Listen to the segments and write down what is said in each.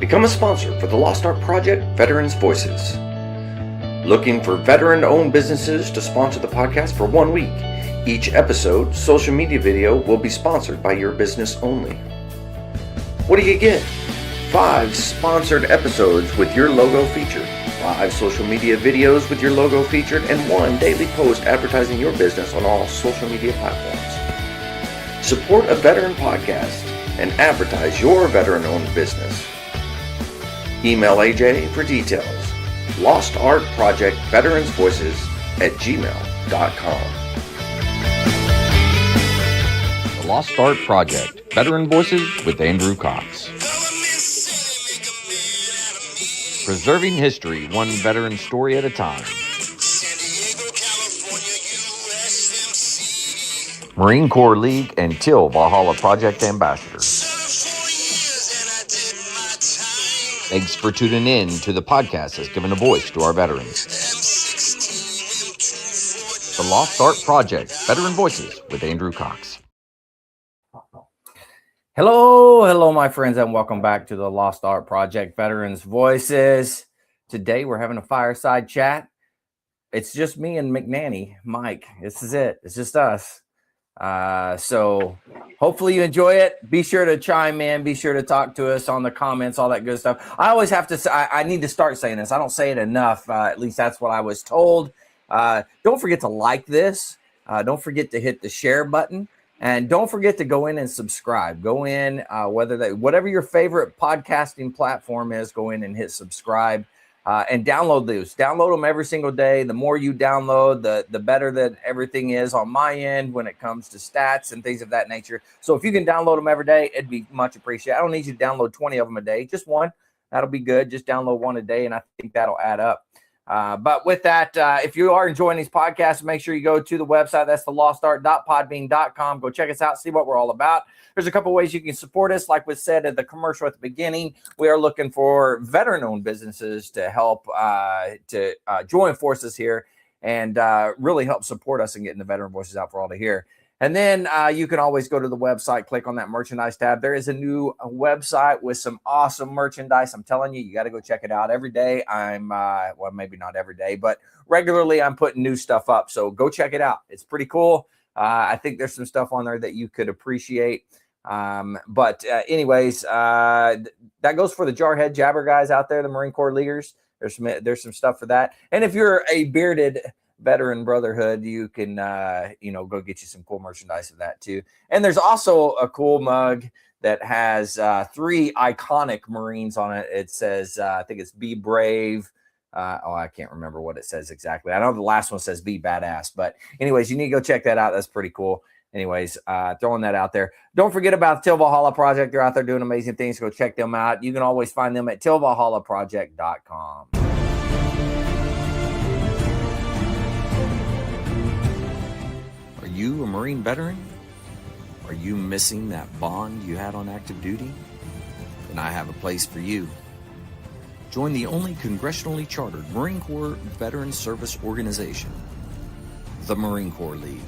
Become a sponsor for the Lost Art Project Veterans Voices. Looking for veteran-owned businesses to sponsor the podcast for 1 week? Each episode, social media video will be sponsored by your business only. What do you get? 5 sponsored episodes with your logo featured, 5 social media videos with your logo featured, and 1 daily post advertising your business on all social media platforms. Support a veteran podcast and advertise your veteran-owned business. Email AJ for details. Lost Art Project Veterans Voices at gmail.com. The Lost Art Project Veteran Voices with Andrew Cox. Preserving history, one veteran story at a time. Marine Corps League and Till Valhalla Project Ambassador. Thanks for tuning in to the podcast that's given a voice to our veterans. The Lost Art Project, Veteran Voices with Andrew Cox. Hello, my friends, and welcome back to the Lost Art Project, Veterans Voices. Today, we're having a fireside chat. It's just me and McNanny, Mike. This is it. It's just us. So hopefully you enjoy it. Be sure to chime in. Be sure to talk to us on the comments, all that good stuff. I always have to say, I need to start saying this. I don't say it enough. At least that's what I was told. Don't forget to like this. Don't forget to hit the share button. And don't forget to go in and subscribe. Go in, whatever your favorite podcasting platform is, go in and hit subscribe. And download those. Download them every single day. The more you download, the better that everything is on my end when it comes to stats and things of that nature. So if you can download them every day, it'd be much appreciated. I don't need you to download 20 of them a day. Just one. That'll be good. Just download one a day, and I think that'll add up. But with that, if you are enjoying these podcasts, make sure you go to the website. That's thelostart.podbean.com. Go check us out, see what we're all about. There's a couple ways you can support us. Like we said at the commercial at the beginning, we are looking for veteran-owned businesses to help join forces here and really help support us in getting the veteran voices out for all to hear. And then you can always go to the website, click on that merchandise tab. There is a new website with some awesome merchandise. I'm telling you, you got to go check it out every day. Well, maybe not every day, but regularly I'm putting new stuff up. So go check it out. It's pretty cool. I think there's some stuff on there that you could appreciate. Anyways, that goes for the jarhead jabber guys out there, the Marine Corps leaguers. There's some stuff for that. And if you're a bearded veteran brotherhood, you can, go get you some cool merchandise of that too. And there's also a cool mug that has 3 iconic Marines on it. It says, I think it's Be Brave. I can't remember what it says exactly. I know the last one says Be Badass, but anyways, you need to go check that out. That's pretty cool. Anyways, throwing that out there. Don't forget about the Till Valhalla Project. They're out there doing amazing things. Go check them out. You can always find them at tillvalhallaproject.com. Are you a Marine veteran? Are you missing that bond you had on active duty? Then I have a place for you. Join the only congressionally chartered Marine Corps Veteran Service Organization, the Marine Corps League.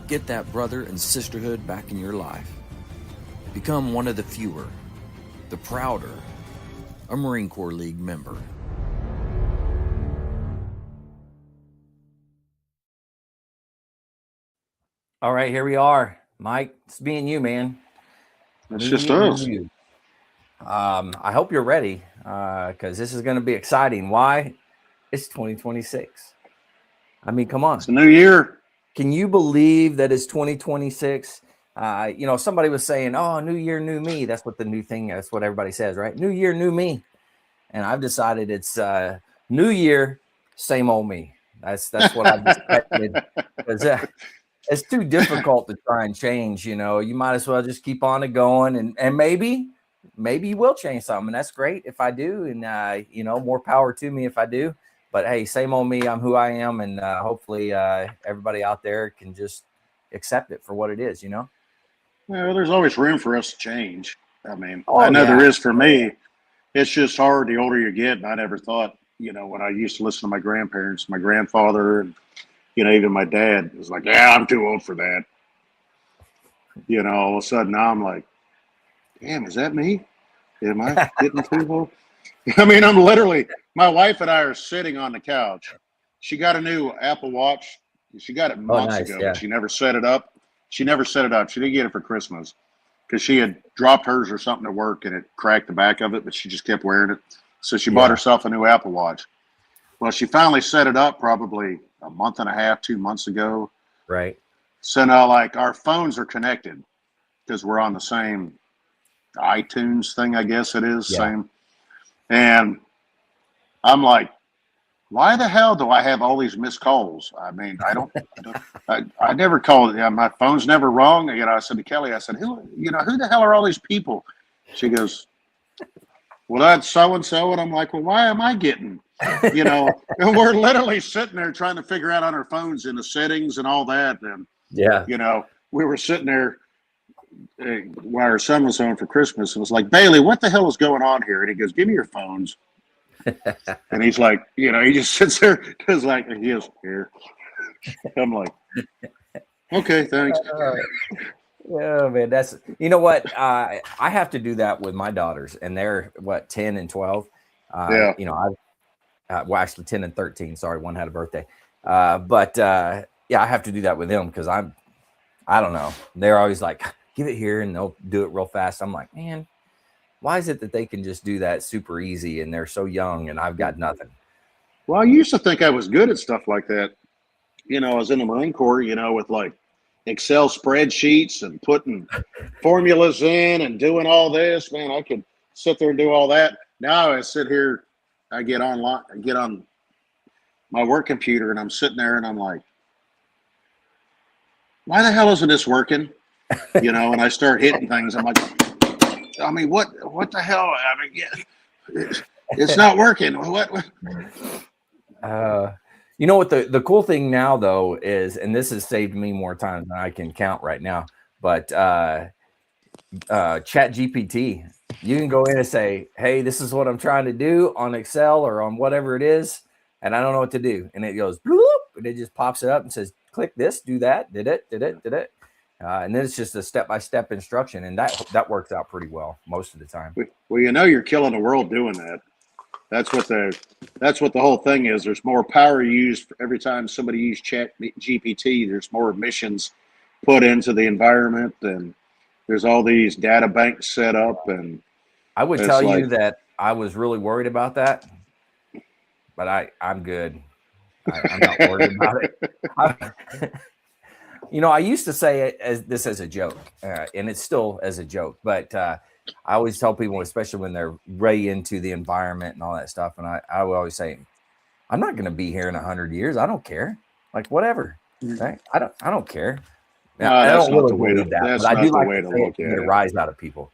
Get that brother and sisterhood back in your life. Become one of the fewer, the prouder, a Marine Corps League member. All right, here we are. Mike, it's me and you, man. It's just us. I hope you're ready because this is going to be exciting. Why? It's 2026. I mean, come on. It's a new year. Can you believe that it's 2026? Somebody was saying, oh, new year, new me. That's what the new thing, that's what everybody says, right? New year, new me. And I've decided it's new year, same old me. That's what I've decided. It's too difficult to try and change, you might as well just keep on it going. And maybe you will change something. And that's great if I do. And, more power to me if I do. But hey, same old me. I'm who I am, and hopefully everybody out there can just accept it for what it is. Well, there's always room for us to change. I mean, I know there is for me. It's just hard the older you get. And I never thought, when I used to listen to my grandparents, my grandfather, and even my dad was like, "Yeah, I'm too old for that." All of a sudden now I'm like, "Damn, is that me?" Am I getting too low? I mean, I'm literally, my wife and I are sitting on the couch. She got a new Apple Watch. She got it Oh, months nice. ago, Yeah. but she never set it up. She never set it up. She didn't get it for Christmas because she had dropped hers or something at work and it cracked the back of it, but she just kept wearing it. So she bought herself a new Apple Watch. Well, she finally set it up probably a month and a half, 2 months ago. Right. So now, like, our phones are connected because we're on the same iTunes thing, I guess it is. Yeah. Same. And I'm like, why the hell do I have all these missed calls? I mean, I never called. Yeah, my phone's never rung. You know, I said to Kelly, I said, who the hell are all these people? She goes, well, that's so and so. And I'm like, well, why am I getting, and we're literally sitting there trying to figure out on our phones in the settings and all that. And, we were sitting there while our son was home for Christmas and was like, Bailey, what the hell is going on here? And he goes, give me your phones. And he's like, he just sits there because like he is here. I'm like, okay, thanks. Yeah, man, that's what I have to do that with my daughters, and they're 10 and 12. Yeah. Well, actually 10 and 13. Sorry, one had a birthday. But I have to do that with them because I don't know. They're always like, give it here, and they'll do it real fast. I'm like, man, why is it that they can just do that super easy and they're so young and I've got nothing? Well, I used to think I was good at stuff like that. I was in the Marine Corps, with like Excel spreadsheets and putting formulas in and doing all this. Man, I could sit there and do all that. Now I sit here, I get on my work computer and I'm sitting there and I'm like, why the hell isn't this working? And I start hitting things. I'm like, I mean, what the hell? I mean, it's not working. What? What the cool thing now though is, and this has saved me more time than I can count right now, but Chat GPT, you can go in and say, hey, this is what I'm trying to do on Excel or on whatever it is, and I don't know what to do. And it goes, bloop, and it just pops it up and says, click this, do that, did it. And then it's just a step-by-step instruction. And that works out pretty well most of the time. Well, you're killing the world doing that. That's what the whole thing is. There's more power used for every time somebody uses Chat GPT. There's more emissions put into the environment, and there's all these data banks set up. And I would tell you that I was really worried about that, but I'm good. I'm not worried about it. I used to say it as a joke, and it's still as a joke, but I always tell people, especially when they're way into the environment and all that stuff, and I would always say, I'm not going to be here in 100 years. I don't care. Like, whatever. Right? I don't care. Now, I don't really believe that, but I do like to get a rise out of people.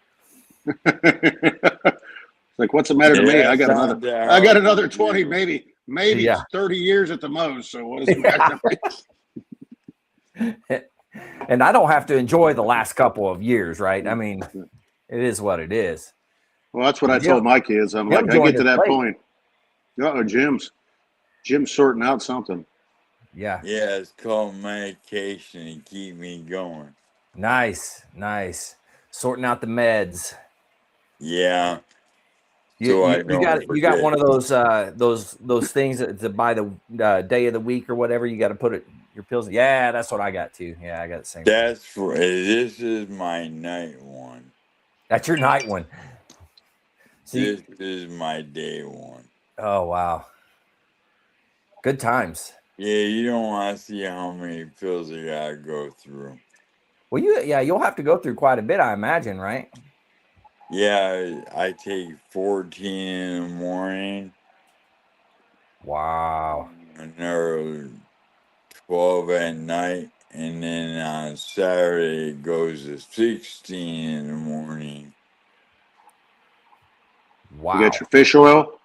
Like, what's the matter to me? I got another 20, maybe 30 years at the most. So what does it matter to me? And I don't have to enjoy the last couple of years, right? I mean, it is what it is. Well, that's what I told my kids. I'm like, I get to that point. Jim's sorting out something. Yeah. Yeah, it's called medication to keep me going. Nice. Sorting out the meds. Yeah. You got one of those things that by the day of the week or whatever, you got to put your pills. Yeah, that's what I got too. Yeah, I got the same. This is my night one. That's your night one. This is my day one. Oh wow. Good times. Yeah, you don't want to see how many pills I gotta go through. Well, you'll have to go through quite a bit, I imagine, right? Yeah, I take 14 in the morning. Wow. Another 12 at night, and then on Saturday it goes to 16 in the morning. Wow. You got your fish oil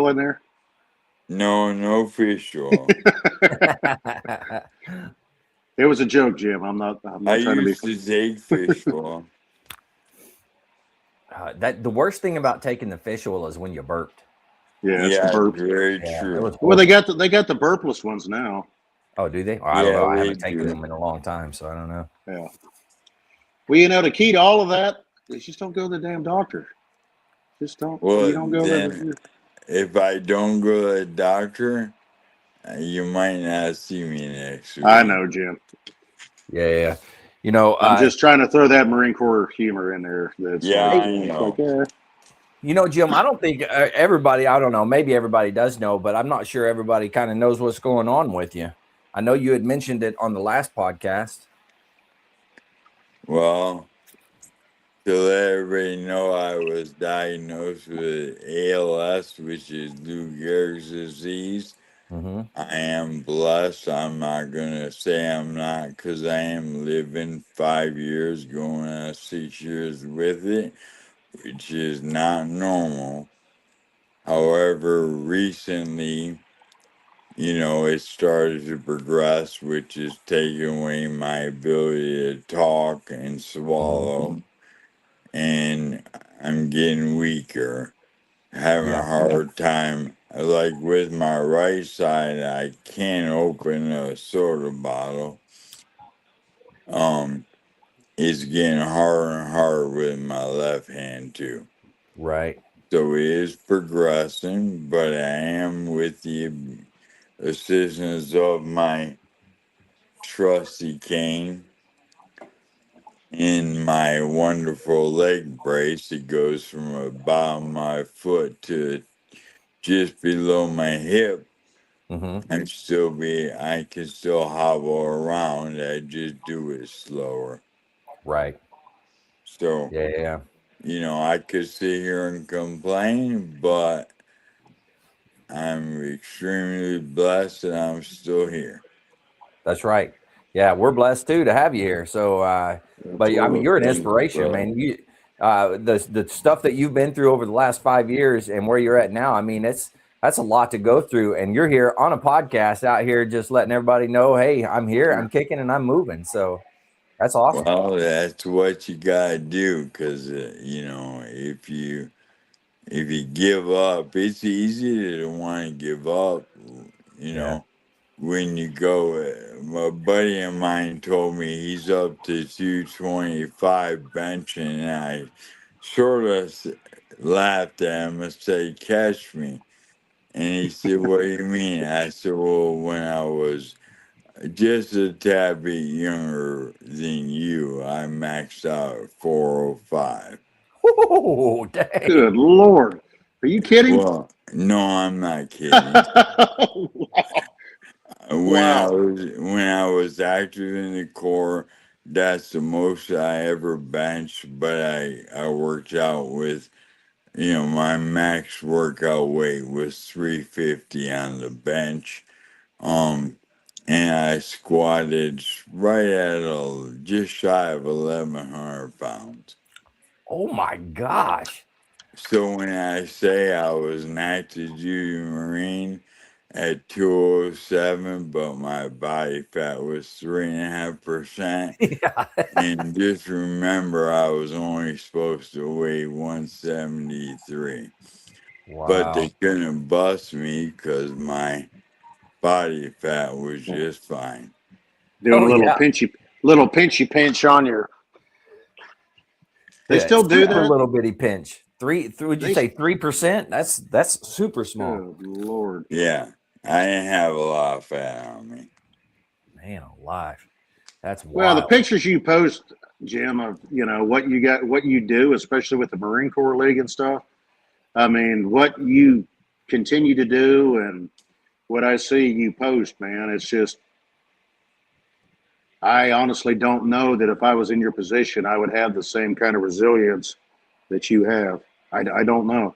in there? No fish oil. It was a joke, Jim. I'm not trying to be. I used to take fish oil. The worst thing about taking the fish oil is when you burped. Yeah, it's the burp. Very true. Well, they got the burpless ones now. Oh, do they? I don't know. I haven't taken them in a long time, so I don't know. Yeah. Well, the key to all of that is just don't go to the damn doctor. Just don't. Well, You don't go then, if I don't go to the doctor, you might not see me next week. I know, Jim. Yeah. You know, I'm just trying to throw that Marine Corps humor in there. That's Yeah, like, I know. like, yeah. You know, Jim, I don't think everybody, I don't know, maybe everybody does know, but I'm not sure everybody kind of knows what's going on with you. I know you had mentioned it on the last podcast. Well, to let everybody know, I was diagnosed with ALS, which is Lou Gehrig's disease. Mm-hmm. I am blessed. I'm not going to say I'm not, because I am living 5 years, going on 6 years with it, which is not normal. However, recently, it started to progress, which is taking away my ability to talk and swallow. And I'm getting weaker, having a hard time. Like with my right side, I can't open a soda bottle. It's getting harder and harder with my left hand too. Right. So it is progressing, but I am with the assistance of my trusty cane in my wonderful leg brace. It goes from the bottom of my foot to just below my hip. Mm-hmm. I can still hobble around. I just do it slower. Right. So, Yeah. I could sit here and complain, but I'm extremely blessed that I'm still here. That's right. Yeah, we're blessed too to have you here. So, but I mean, Absolutely. you're an Thank you, inspiration, brother. man. The stuff that you've been through over the last 5 years and where you're at now. I mean, that's a lot to go through, and you're here on a podcast out here, just letting everybody know, hey, I'm here, I'm kicking, and I'm moving. So that's awesome. Well, that's what you gotta do, because if you give up, it's easy to want to give up. You Yeah. know, when you go, a buddy of mine told me he's up to 225 benching, and I sort of laughed at him and said, "Catch me." And he said, "What do you mean?" I said, "Well, when I was just a tad bit younger than you, I maxed out at 405. Oh, dang. Good Lord. Are you kidding? Well, no, I'm not kidding. Wow. When I was active in the Corps, that's the most I ever benched. But I worked out with, my max workout weight was 350 on the bench. And I squatted right at just shy of 1,100 pounds. Oh my gosh. So when I say I was an active duty Marine at 207, but my body fat was 3.5%, Yeah. and just remember I was only supposed to weigh 173. But Wow. they couldn't bust me because my body fat was just fine. Doing Oh a yeah. little pinchy pinch on your. They Yeah. still do Super that? little bitty pinch. Would you They. say 3%? That's super small. Good Lord. Yeah, I didn't have a lot of fat on me. Man alive. That's Well, the wild. pictures you post, Jim, of what you got, what you do, especially with the Marine Corps League and stuff. I mean, what you continue to do and what I see you post, man, it's just. I honestly don't know that if I was in your position, I would have the same kind of resilience that you have. I don't know.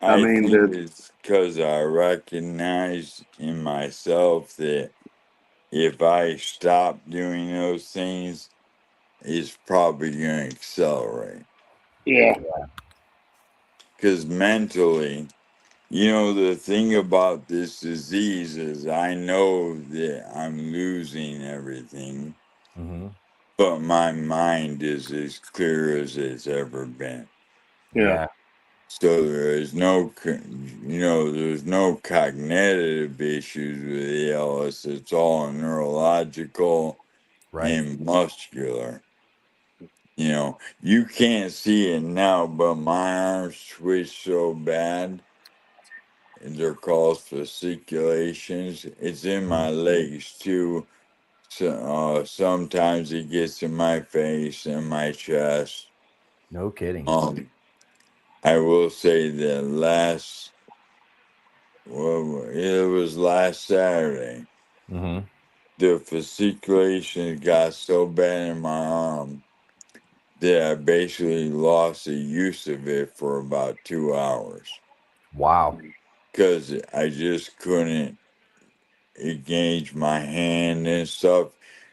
I I mean, think it's because I recognize in myself that if I stop doing those things, it's probably going to accelerate. yeah, Because mentally, the thing about this disease is I know that I'm losing everything, Mm-hmm. but my mind is as clear as it's ever been. yeah. Yeah. So there's no cognitive issues with ALS. It's all neurological Right. and muscular. You know, you can't see it now, but my arms twitch so bad. And they're called fasciculations. It's in my legs too. So, sometimes it gets in my face and my chest. No kidding. I will say that it was last Saturday. Mm-hmm. The fasciculations got so bad in my arm that I basically lost the use of it for about 2 hours Wow. because I just couldn't engage my hand and stuff.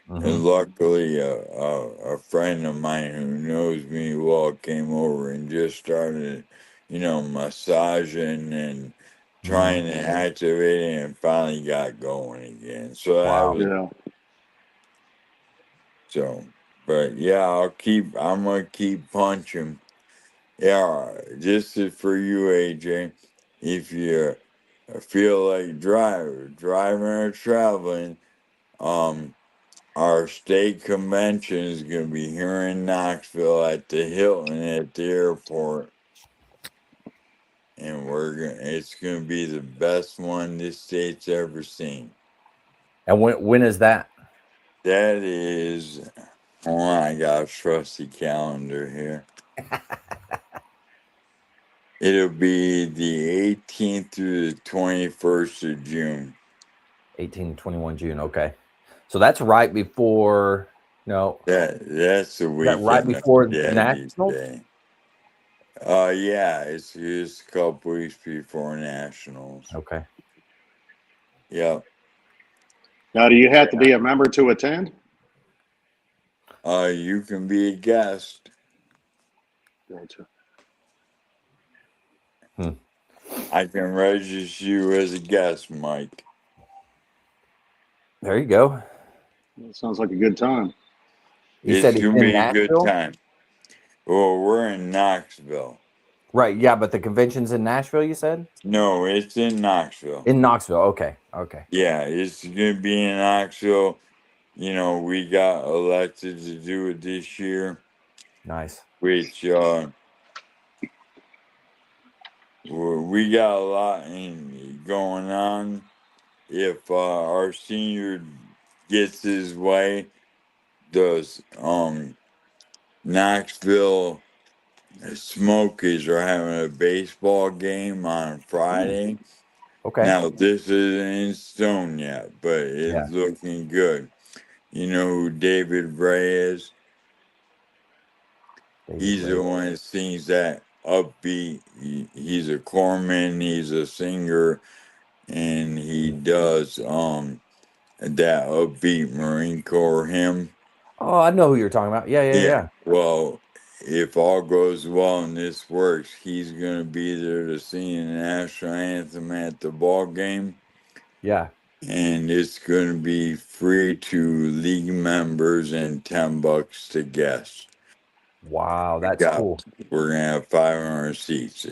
Mm-hmm. And luckily, a friend of mine who knows me well came over and just started, massaging and Mm-hmm. trying to activate it, and finally got going again. So that Wow. was Yeah. so. But yeah, I'm gonna keep punching. Yeah, this is for you, AJ. If you feel like driving or traveling, um. Our state convention is going to be here in Knoxville at the Hilton at the airport, and it's going to be the best one this state's ever seen. And when is that? That is, oh, I got a trusty calendar here. It'll be the 18th through the 21st of June. 18 to 21 June. Okay. So that's right before, no, That's the is that right weekend of before Daddy's Nationals? Day. Yeah, it's just a couple weeks before Nationals. Okay. Yep. Now, do you have to be a member to attend? You can be a guest. Gotcha. I can register you as a guest, Mike. There you go. That sounds like a good time. You It's said it's gonna in be a good Nashville? time. Well, we're in Knoxville. Right. Yeah, but the convention's in Nashville, you said? No, it's in Knoxville. In Knoxville. Okay. Okay. Yeah, it's gonna be in Knoxville. We got elected to do it this year, Nice. which we got a lot going on. If our senior gets his way, does Knoxville Smokies are having a baseball game on Friday. Okay. Now, this isn't in stone yet, but Yeah. it's looking good. You know who David Ray is? David He's the Ray. one that sings that upbeat. He's a corpsman, he's a singer, and he does that upbeat Marine Corps hymn. Oh, I know who you're talking about. Yeah, yeah, Yeah, yeah. well, if all goes well and this works, he's going to be there to sing the national anthem at the ball game, Yeah. and it's going to be free to league members and $10 to guests. Wow, that's Got, cool. we're going to have 500 seats.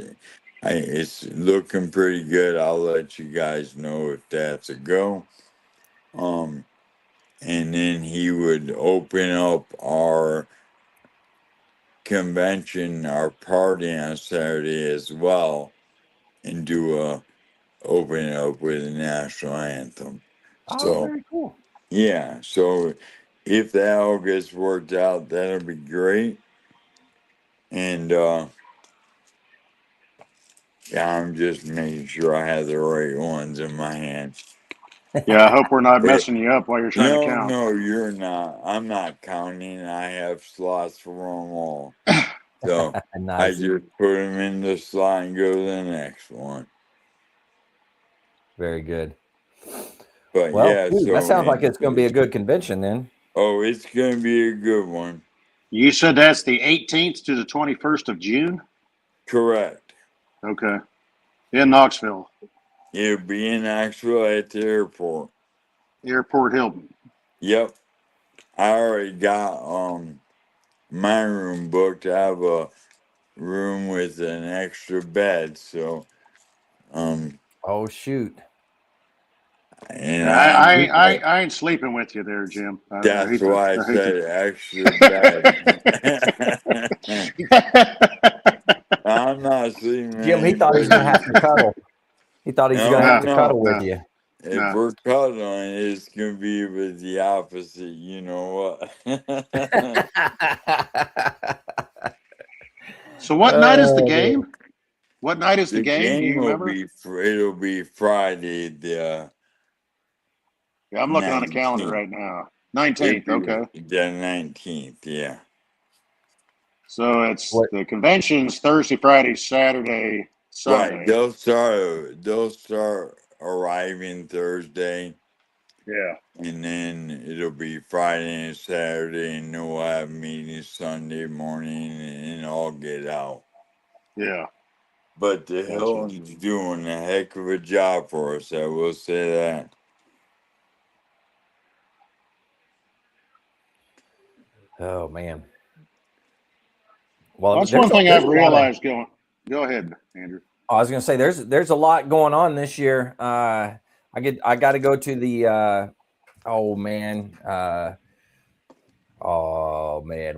It's looking pretty good. I'll let you guys know if that's a go. And then he would open up our convention, our party on Saturday as well, and do a open it up with a national anthem. Oh, So very cool. yeah, so if that all gets worked out, that'll be great. And yeah, I'm just making sure I have the right ones in my hands. Yeah, I hope we're not But messing you up while you're trying to no, count. no, you're not. I'm not counting. I have slots for them all. So I Nice. just put them in the slot and go to the next one. Very good. But Well, yeah, shoot, that so sounds like it's going to be a good convention then. oh, it's gonna be a good one. You said that's the 18th to the 21st of June? Correct. Okay. In Knoxville, It'll be in Knoxville at the airport. Airport Hilton. Yep. I already got my room booked. I have a room with an extra bed, so Oh, shoot. And I ain't sleeping with you there, Jim. I that's hate to. why I I hate said extra bad. to. I'm not sleeping with Jim, he thought he was going to have anybody. to cuddle. He thought he's going to have No, to no, cuddle with no, you. if no. we're cuddling, it's gonna be with the opposite. You know what? So what night is the Dude. game? What night is the The game? Do game you will remember? be it'll be Friday the Yeah, I'm looking on the calendar 19th. right now. It'll 19th. be Okay. the 19th. Yeah. So it's What? the convention's Thursday, Friday, Saturday, Right. Sunday. They'll start arriving Thursday, Yeah. and then it'll be Friday and Saturday, and then we'll have meetings Sunday morning, and all get out. Yeah. But the Gotcha. Hilton's doing a heck of a job for us. I will say that. Oh, man. Well, That's one thing there's I've a lot of. realized going. Go ahead, Andrew. I was going to say there's a lot going on this year. I got to go to the oh man,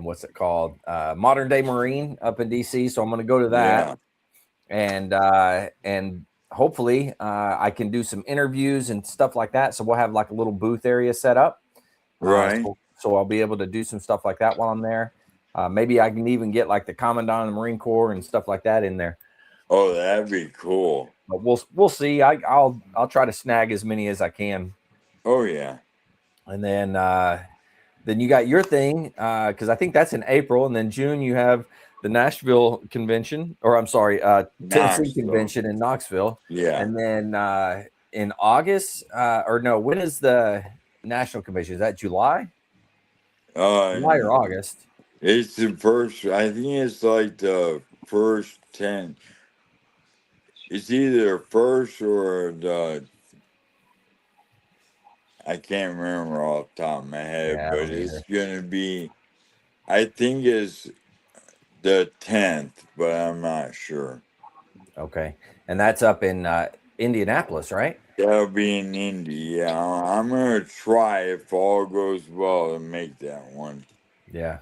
what's it called? Modern Day Marine up in DC. So I'm going to go to that, and hopefully I can do some interviews and stuff like that. So we'll have like a little booth area set up, Right. So I'll be able to do some stuff like that while I'm there. Maybe I can even get like the Commandant of the Marine Corps and stuff like that in there. Oh, that'd be cool. But we'll see. I'll try to snag as many as I can. Oh yeah. And then you got your thing, because I think that's in April, and then June you have the Nashville convention, or I'm sorry, Tennessee Knoxville. convention in Knoxville. Yeah. And then in August, or no, when is the national convention? Is that July? July or August? It's the first. I think it's like the first 10. It's either first or the. I can't remember off the top of my head, Yeah, I but don't it's either. gonna be. I think it's the 10th, but I'm not sure. Okay, and that's up in Indianapolis, right? That'll be in Indy. Yeah, I'm gonna try if all goes well to make that one. Yeah.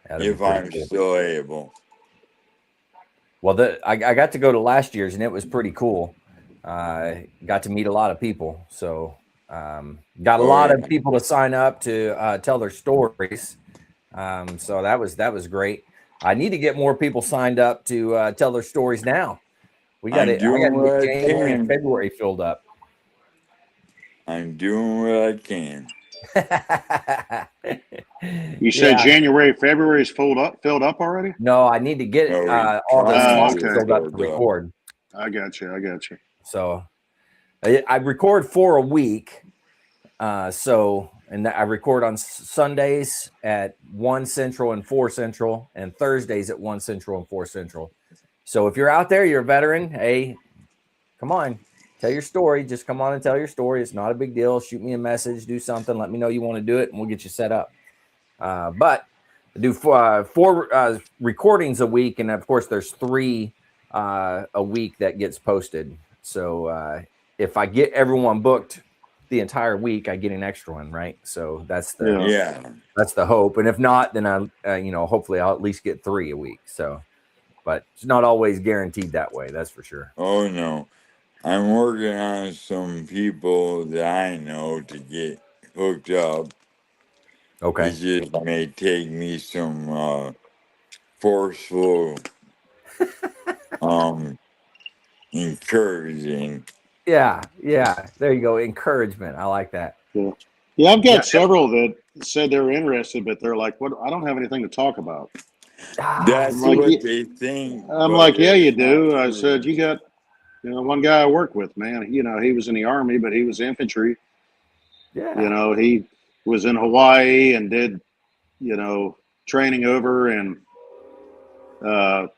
That'd If be pretty I'm cool. still able. Well, I got to go to last year's, and it was pretty cool. Got to meet a lot of people, so got a lot of people to sign up to tell their stories. So that was great. I need to get more people signed up to tell their stories now. I got to get January and February filled up. I'm doing what I can. You said January, February is filled up already? No, I need to get all the slots filled up to record. I got you. So I record for a week. And I record on Sundays at 1 Central and 4 Central, and Thursdays at 1 Central and 4 Central. So if you're out there, you're a veteran, hey, come on, tell your story. Just come on and tell your story. It's not a big deal. Shoot me a message, do something. Let me know you want to do it, and we'll get you set up. But I do four recordings a week, and of course, there's 3 a week that gets posted. So if I get everyone booked the entire week, I get an extra one, right? So that's the hope. And if not, then hopefully I'll at least get 3 a week. So, but it's not always guaranteed that way. That's for sure. Oh no, I'm working on some people that I know to get hooked up. Okay. It just may take me some forceful encouraging. Yeah. There you go. Encouragement. I like that. Yeah, I've got several that said they were interested, but they're like, "What? I don't have anything to talk about." That's what they think. I'm like, "Yeah, you do." I said, "You got, one guy I work with, man. He was in the Army, but he was infantry. Yeah. He was in Hawaii and did, training over and, God,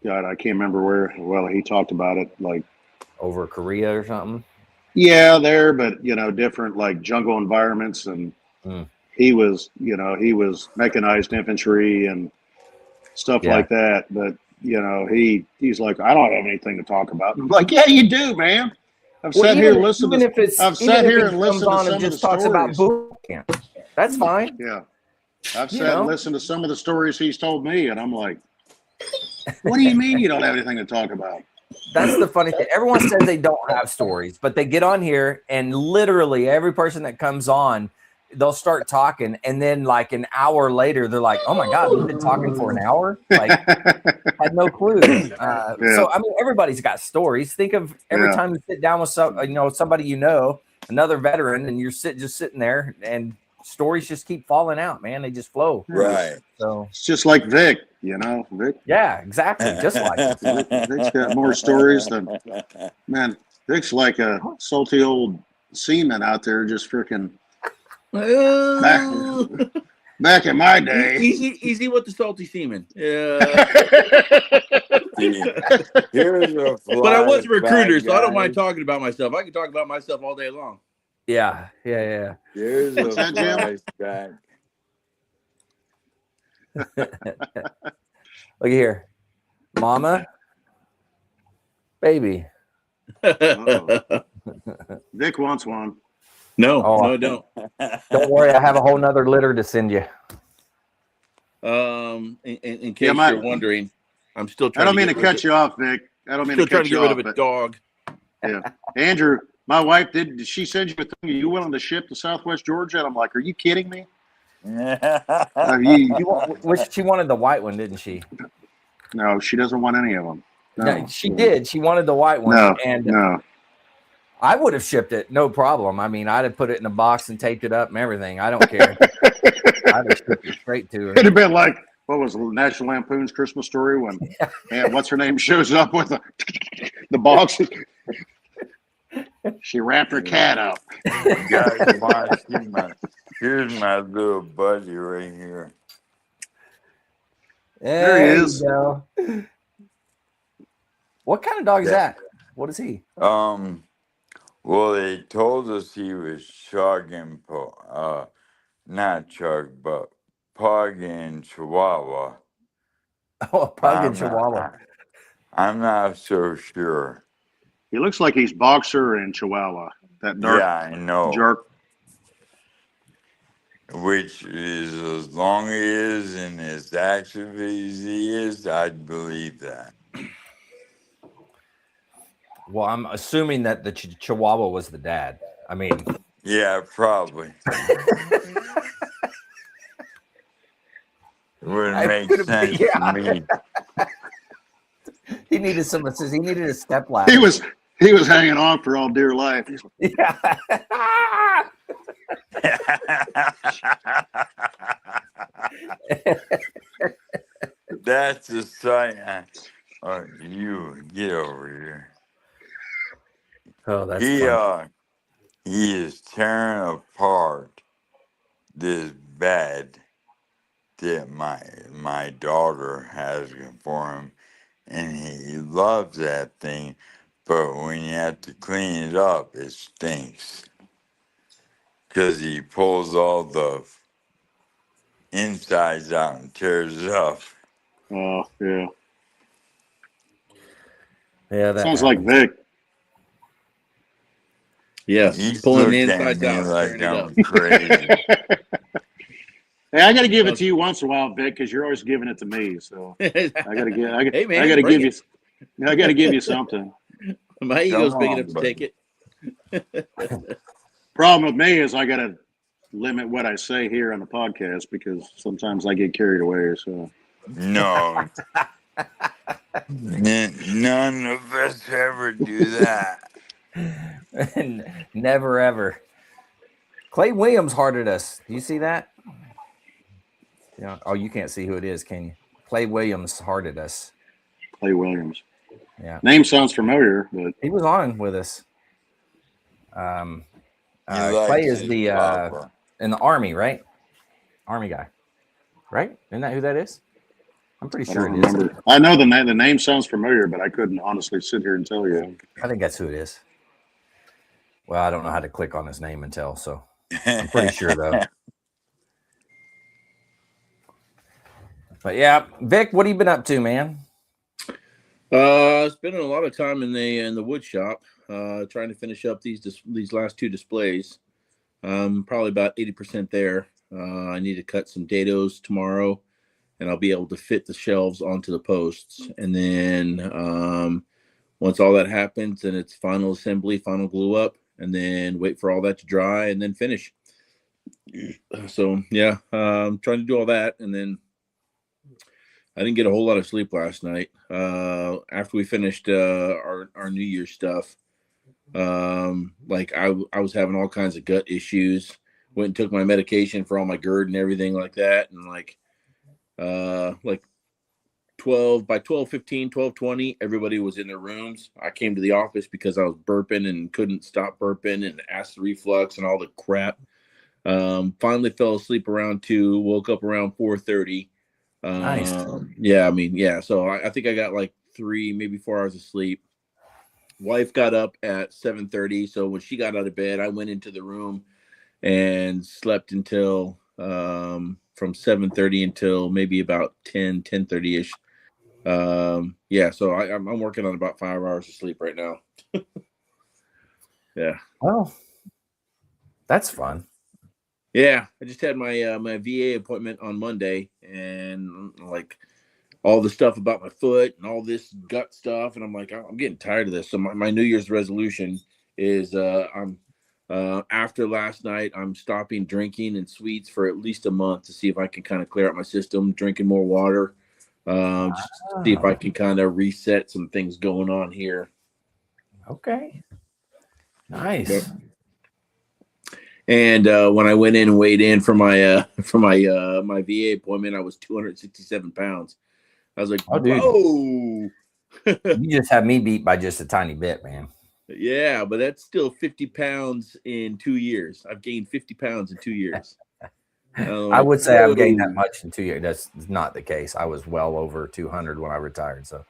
I can't remember where. Well, he talked about it like over Korea or something. Yeah, there, but different like jungle environments, and he was mechanized infantry and stuff like that. But he's like, I don't have anything to talk about. And I'm like, yeah, you do, man. I've sat here and listened even to. if it's I've even sat if here he and comes listened to on some and of the just talks about stories. boot camp, that's fine. Yeah, I've You sat and know? listened to some of the stories he's told me, and I'm like, what do you mean you don't have anything to talk about? That's the funny thing. Everyone says they don't have stories, but they get on here and literally every person that comes on, they'll start talking, and then like an hour later, they're like, "Oh my God, we've been talking for an hour." Like, had no clue. Yeah. So I mean, everybody's got stories. Think of every Yeah. time you sit down with somebody another veteran, and you're just sitting there, and stories just keep falling out, man. They just flow. Right. So It's just like Vic, Vic. yeah, exactly. Just like Vic's got more stories than man. Vic's like a salty old seaman out there, just freaking back in my day. Easy with the salty semen. Yeah. Here's a But I was a recruiter, flashback, so I don't mind guys. talking about myself. I can talk about myself all day long. yeah. Here's a What's that, Jim? flashback. Look here, Mama, baby. Vic wants one. No, Oh. no, I don't. Don't worry, I have a whole nother litter to send you. In case you're wondering, I'm still trying. I don't mean to cut you off, Vic. I don't mean to cut you off. Still trying to get rid of a dog. Yeah, Andrew, my wife did she send you a thing? Are you willing to ship to Southwest Georgia? And I'm like, are you kidding me? She wanted the white one, didn't she? No, she doesn't want any of them. No, she did. She wanted the white one. No. I would have shipped it, no problem. I mean, I'd have put it in a box and taped it up and everything. I don't care. I'd have shipped it straight to her. It'd have been like, what was National Lampoon's Christmas Story when, man, what's her name shows up with the box? She wrapped her cat up. Guys, here's my little buddy right here. There he is. Go. What kind of dog is that? What is he? Well, they told us he was Chug and not Chug, but Pug and Chihuahua. Oh, Pug and Chihuahua. I'm not so sure. He looks like he's Boxer and Chihuahua. That dark, I know. Jerk. Which is as long as he is and as active as he is, I'd believe that. Well, I'm assuming that the Chihuahua was the dad. I mean, yeah, probably. Would make sense to me. He needed some assistance. He needed a step ladder. He was hanging on for all dear life. Yeah. That's a sign. You get over here. Oh, that's funny. He is tearing apart this bed that my daughter has for him, and he loves that thing. But when you have to clean it up, it stinks because he pulls all the insides out and tears it up. Oh yeah. Yeah, that sounds happens. like Vic. Yes, He's pulling the looking insides at me out. like I'm crazy. Hey, I got to give it to you once in a while, Vic, because you're always giving it to me. So I got to give. Hey, man, I got to bring give you. I got to give you something. My ego's Come big on, enough to buddy. take it. Problem with me is I got to limit what I say here on the podcast because sometimes I get carried away. So No. None of us ever do that. Never ever. Clay Williams hearted us. You see that? Yeah. Oh, you can't see who it is, can you? Clay Williams hearted us. Clay Williams. Yeah. Name sounds familiar, but He was on with us. He Clay likes is his the papa. in the Army, right? Army guy, right? Isn't that who that is? I'm pretty I sure don't it is. remember. I know the name sounds familiar, but I couldn't honestly sit here and tell you. I think that's who it is. Well, I don't know how to click on his name and tell, so I'm pretty sure though. But yeah, Vic, what have you been up to, man? Spending a lot of time in the wood shop, trying to finish up these last two displays. Probably about 80% there. I need to cut some dados tomorrow, and I'll be able to fit the shelves onto the posts. And then once all that happens, then it's final assembly, final glue up, and then wait for all that to dry, and then finish. So yeah, I'm trying to do all that, and then I didn't get a whole lot of sleep last night. After we finished our New Year's stuff, like I was having all kinds of gut issues. Went and took my medication for all my GERD and everything like that, and like 12 by 12:15, 12:20, everybody was in their rooms. I came to the office because I was burping and couldn't stop burping and acid reflux and all the crap. Finally fell asleep around 2, woke up around 4:30. Nice. Yeah, I mean, yeah. So I think I got like 3, maybe 4 hours of sleep. Wife got up at 7:30. So when she got out of bed, I went into the room and slept until from 7:30 until maybe about 10:30ish. Yeah, so I'm working on about 5 hours of sleep right now. Yeah. Well, that's fun. Yeah, I just had my my VA appointment on Monday, and like all the stuff about my foot and all this gut stuff, and I'm like, I'm getting tired of this. So my New Year's resolution is I'm after last night, I'm stopping drinking and sweets for at least a month to see if I can kind of clear out my system, drinking more water, just to see if I can kind of reset some things going on here. Okay. Nice. Yep. And when I went in and weighed in for my my VA appointment, I was 267 pounds. I was like, oh, whoa. You just have me beat by just a tiny bit, man. Yeah, but that's still 50 pounds in 2 years. I've gained 50 pounds in 2 years. I would say I've gained that much in 2 years. That's not the case. I was well over 200 when I retired. So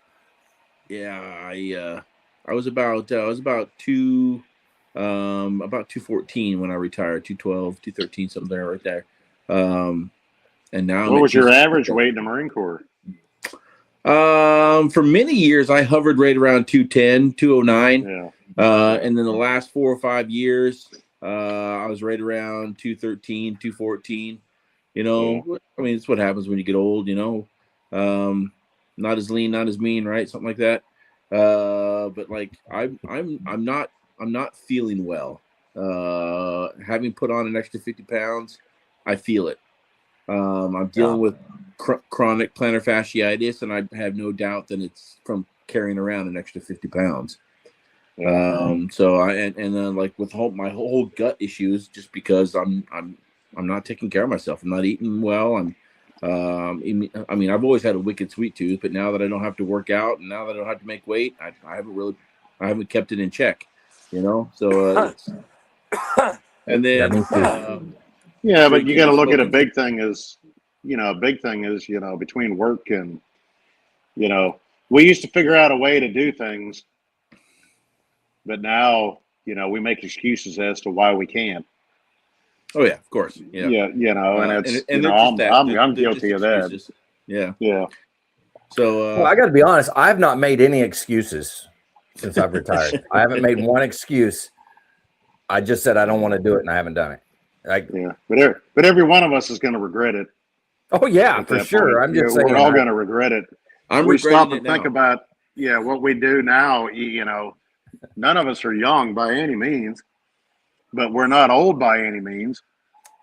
yeah, I was about 214 when I retired, 212, 213, something there right there. And now what was your average weight in the Marine Corps? For many years I hovered right around 210, 209. Yeah. And then the last 4 or 5 years, I was right around 213, 214. You know, yeah. I mean, it's what happens when you get old, you know. Not as lean, not as mean, right? Something like that. But like I'm not feeling well. Having put on an extra 50 pounds, I feel it. I'm dealing with chronic plantar fasciitis, and I have no doubt that it's from carrying around an extra 50 pounds. So and then like with my whole gut issues, just because I'm not taking care of myself. I'm not eating well. I mean, I've always had a wicked sweet tooth, but now that I don't have to work out and now that I don't have to make weight, I haven't kept it in check, you know? So, and then, yeah, but you got to look at a big thing is, between work and, we used to figure out a way to do things, but now, we make excuses as to why we can't. Oh yeah, of course. Yeah, and it's I'm guilty of that. Yeah. So well, I got to be honest. I've not made any excuses since I've retired. I haven't made one excuse. I just said I don't want to do it, and I haven't done it. But every one of us is going to regret it. Oh yeah, for sure. I'm just saying we're all going to regret it. We stop and think about what we do now. None of us are young by any means, but we're not old by any means.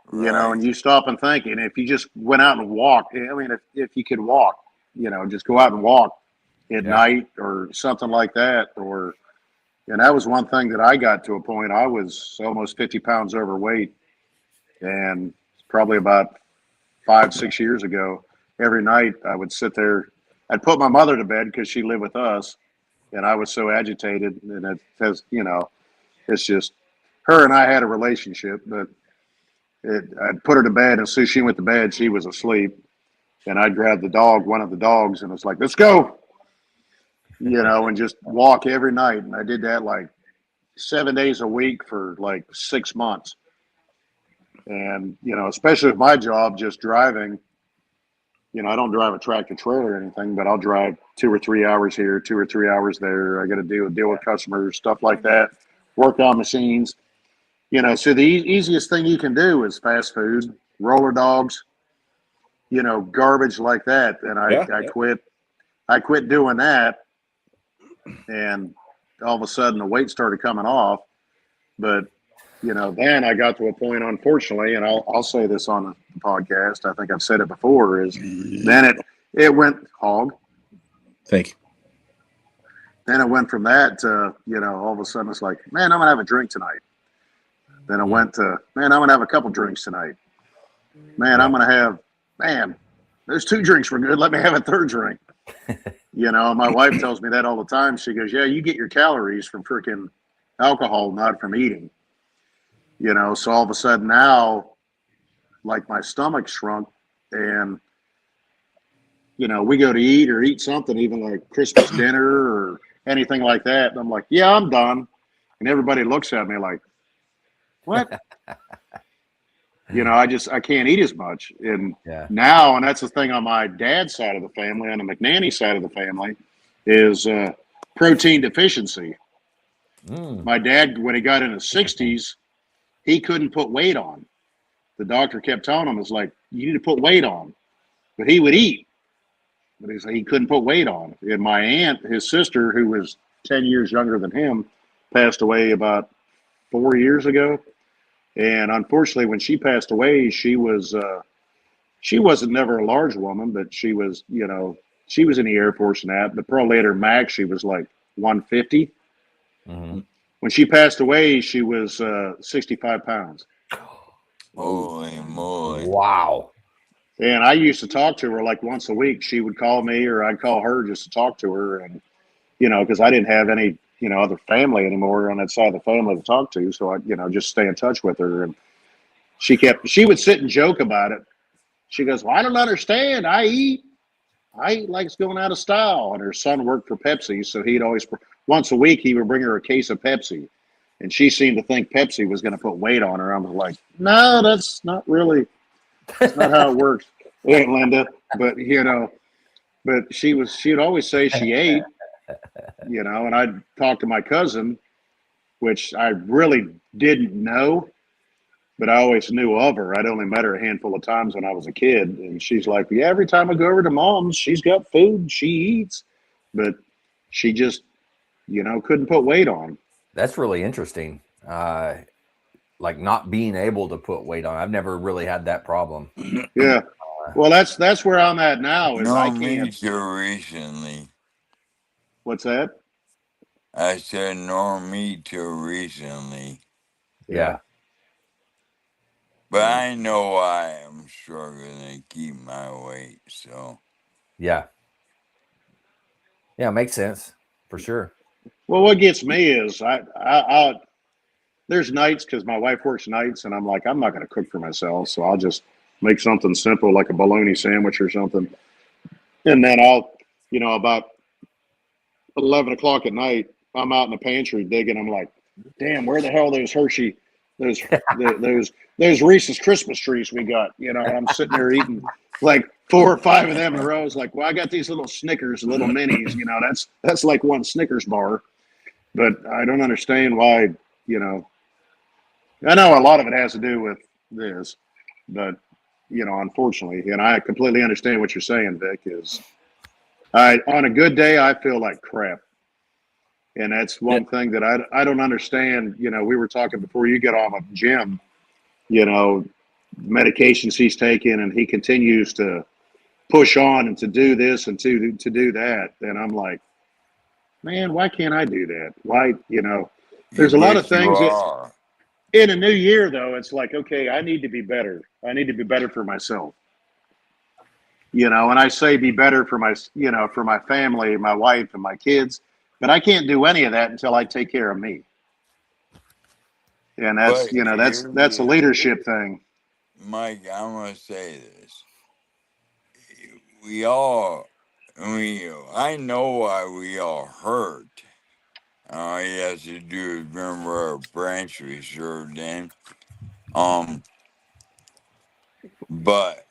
Right. And you stop and think, and if you just went out and walked, I mean, if you could walk, just go out and walk at night or something like that. And that was one thing that I got to a point. I was almost 50 pounds overweight, and probably about 5-6 years ago, every night I would sit there. I'd put my mother to bed because she lived with us, and I was so agitated. And it has, it's just her and I had a relationship, but I'd put her to bed, and as soon as she went to bed, she was asleep. And I'd grab one of the dogs, and it's like, let's go, and just walk every night. And I did that like 7 days a week for like 6 months. And, especially with my job, just driving, I don't drive a tractor trailer or anything, but I'll drive 2 or 3 hours here, 2 or 3 hours there. I got to deal with customers, stuff like that, work on machines. So the easiest thing you can do is fast food, roller dogs, garbage like that. And I quit doing that. And all of a sudden the weight started coming off. But, then I got to a point, unfortunately, and I'll say this on the podcast, I think I've said it before, is then it went hog. Thank you. Then it went from that to, all of a sudden it's like, man, I'm going to have a drink tonight. Then it went to, man, I'm going to have a couple drinks tonight. Man, I'm going to have, those 2 drinks were good. Let me have a 3rd drink. My wife tells me that all the time. She goes, yeah, you get your calories from freaking alcohol, not from eating. So all of a sudden now, like my stomach shrunk and, we go to eat or eat something, even like Christmas dinner or anything like that. And I'm like, yeah, I'm done. And everybody looks at me like, what? I can't eat as much. And now, and that's the thing on my dad's side of the family, on the McNanny side of the family, is protein deficiency. My dad, when he got in his 60s, he couldn't put weight on. The doctor kept telling him, it's like, you need to put weight on. But he would eat. But he couldn't put weight on. And my aunt, his sister, who was 10 years younger than him, passed away about 4 years ago. And unfortunately, when she passed away, she wasn't never a large woman, but she was in the Air Force and that. But probably at her max, she was like 150. Mm-hmm. When she passed away, she was 65 pounds. Holy moly. Wow. And I used to talk to her like once a week. She would call me or I'd call her just to talk to her. And, because I didn't have any, other family anymore on that side of the family to talk to. So I, just stay in touch with her. And she would sit and joke about it. She goes, well, I don't understand. I eat like it's going out of style. And her son worked for Pepsi. So he'd always, once a week, he would bring her a case of Pepsi. And she seemed to think Pepsi was going to put weight on her. I was like, no, that's not how it works, Aunt Linda. But, but she'd always say she ate, and I'd talk to my cousin, which I really didn't know, but I always knew of her. I'd only met her a handful of times when I was a kid. And she's like, yeah, every time I go over to Mom's, she's got food, she eats. But she just, couldn't put weight on. That's really interesting. Like not being able to put weight on. I've never really had that problem. Yeah. Well, that's where I'm at now. Is I can't. Me too recently. What's that? I said nor me too recently. Yeah. But I know I am struggling to keep my weight, so. Yeah. Yeah, makes sense for sure. Well, what gets me is I there's nights because my wife works nights, and I'm like, I'm not going to cook for myself, so I'll just make something simple like a bologna sandwich or something, and then I'll, about 11 o'clock at night, I'm out in the pantry digging. I'm like, damn, where the hell are those Hershey, those Reese's Christmas trees we got? And I'm sitting there eating like 4 or 5 of them in a row. It's like, well, I got these little Snickers, little minis. That's like one Snickers bar. But I don't understand why. I know a lot of it has to do with this, but unfortunately, and I completely understand what you're saying, Vic. Is on a good day I feel like crap. And that's one thing that I don't understand. We were talking before you get on with Jim, medications he's taking, and he continues to push on and to do this and to do that. And I'm like, man, why can't I do that? Why, there's a lot of things that in a new year, though, it's like, okay, I need to be better. I need to be better for myself. And I say be better for for my family, my wife and my kids. But I can't do any of that until I take care of me. And that's, that's a leadership thing. Mike, I'm going to say this. I know why we all hurt. All you have to do is remember our branch we served in. But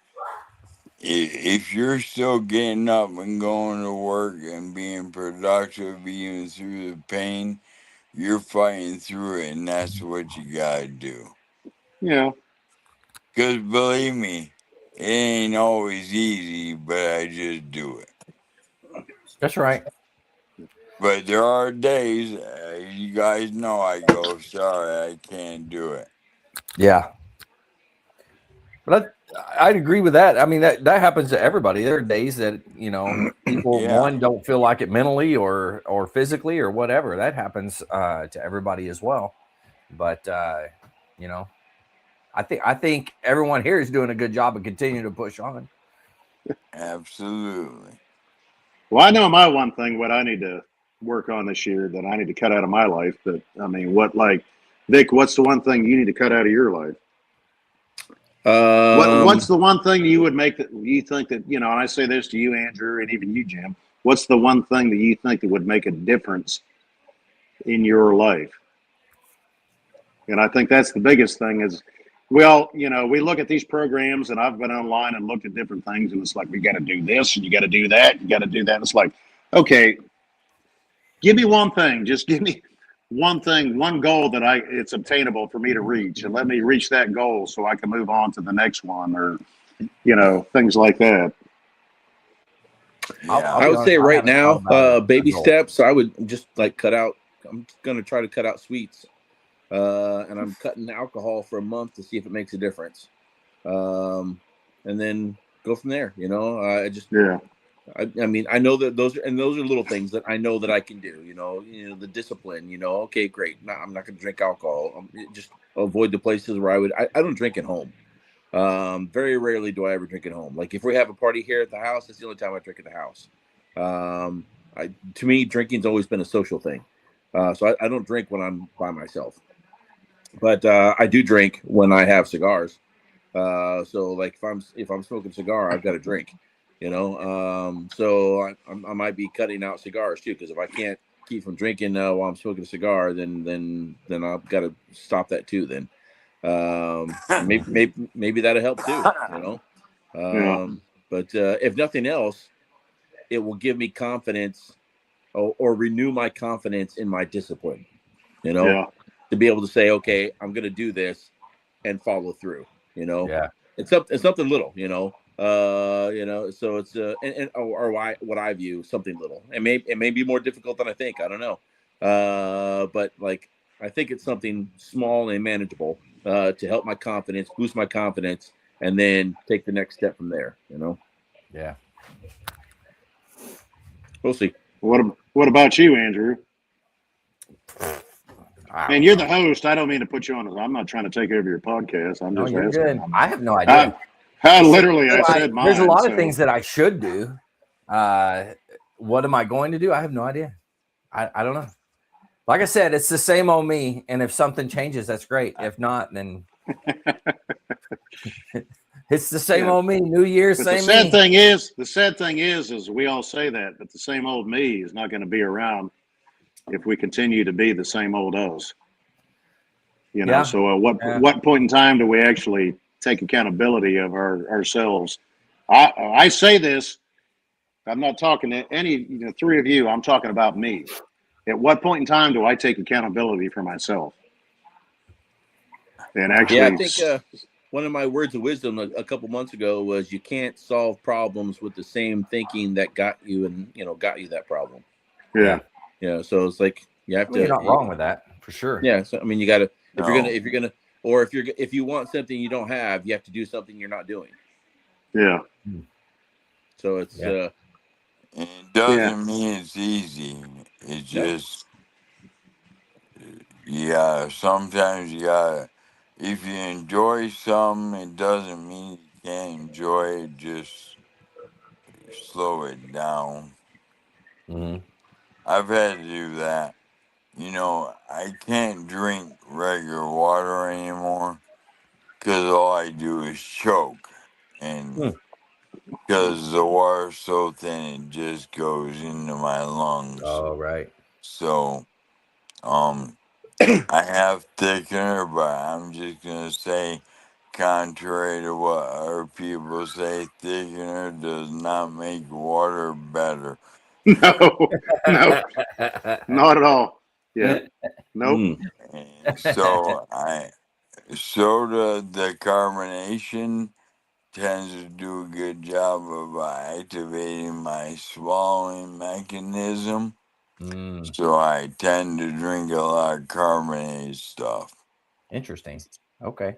if you're still getting up and going to work and being productive even through the pain, you're fighting through it, and that's what you gotta do. Yeah. Because believe me, it ain't always easy, but I just do it. That's right. But there are days, you guys know, I go, sorry, I can't do it. Yeah. But I'd agree with that. I mean, that happens to everybody. There are days that, people, Yeah. don't feel like it mentally or physically or whatever. That happens to everybody as well. But, I think everyone here is doing a good job of continuing to push on. Absolutely. Well, I know my one thing, what I need to work on this year that I need to cut out of my life. But I mean, Vic, what's the one thing you need to cut out of your life? What's the one thing you would make that you think that, and I say this to you, Andrew, and even you, Jim, what's the one thing that you think that would make a difference in your life? And I think that's the biggest thing is, well, we look at these programs, and I've been online and looked at different things, and it's like, we got to do this and you got to do that. You got to do that. It's like, okay, give me one thing. Just give me one thing, one goal that it's obtainable for me to reach, and let me reach that goal so I can move on to the next one, or things like that. Yeah. I would say right now, baby steps. I would just cut out. I'm going to try to cut out sweets, and I'm cutting alcohol for a month to see if it makes a difference, and then go from there. I mean, I know that those are little things that I know that I can do. The discipline. Okay, great. No, I'm not going to drink alcohol. Just avoid the places where I don't drink at home. Very rarely do I ever drink at home. Like if we have a party here at the house, that's the only time I drink at the house. To me, drinking's always been a social thing. So I don't drink when I'm by myself, but I do drink when I have cigars. So like if I'm smoking a cigar, I've got to drink. So I might be cutting out cigars too, because if I can't keep from drinking while I'm smoking a cigar, then I've got to stop that too. Then maybe that'll help too. But if nothing else, it will give me confidence or renew my confidence in my discipline. To be able to say, okay, I'm going to do this and follow through. It's something little. So it's or what I view something little. It may be more difficult than I think. I don't know. But I think it's something small and manageable to help my confidence, boost my confidence, and then take the next step from there. Yeah. We'll see. What about you, Andrew? And you're the host. I don't mean to put you on. I'm not trying to take over your podcast. I'm just you're asking. Good. I have no idea. I said mine. There's a lot of things that I should do. What am I going to do? I have no idea. I don't know. Like I said, it's the same old me. And if something changes, that's great. If not, then it's the same old me. New Year's, but same the sad me. The sad thing is we all say that, but the same old me is not going to be around if we continue to be the same old us. So at what point in time do we actually take accountability of ourselves? I say this. I'm not talking to any three of you. I'm talking about me. At what point in time do I take accountability for myself? And actually, I think one of my words of wisdom a couple months ago was, you can't solve problems with the same thinking that got you that problem. Yeah. So it's like you have to. You're not wrong with that, for sure. Yeah. So I mean, you got to if you want something you don't have, you have to do something you're not doing. Yeah. So it's it doesn't mean it's easy. It's just sometimes you gotta, if you enjoy something, it doesn't mean you can't enjoy it. Just slow it down. Mm-hmm. I've had to do that. I can't drink regular water anymore because all I do is choke. And because the water's so thin, it just goes into my lungs. Oh, right. So, I have thickener, but I'm just going to say contrary to what other people say, thickener does not make water better. No, no, not at all. Yeah, nope. And so soda, the carbonation tends to do a good job of activating my swallowing mechanism. So I tend to drink a lot of carbonated stuff. Interesting. Okay.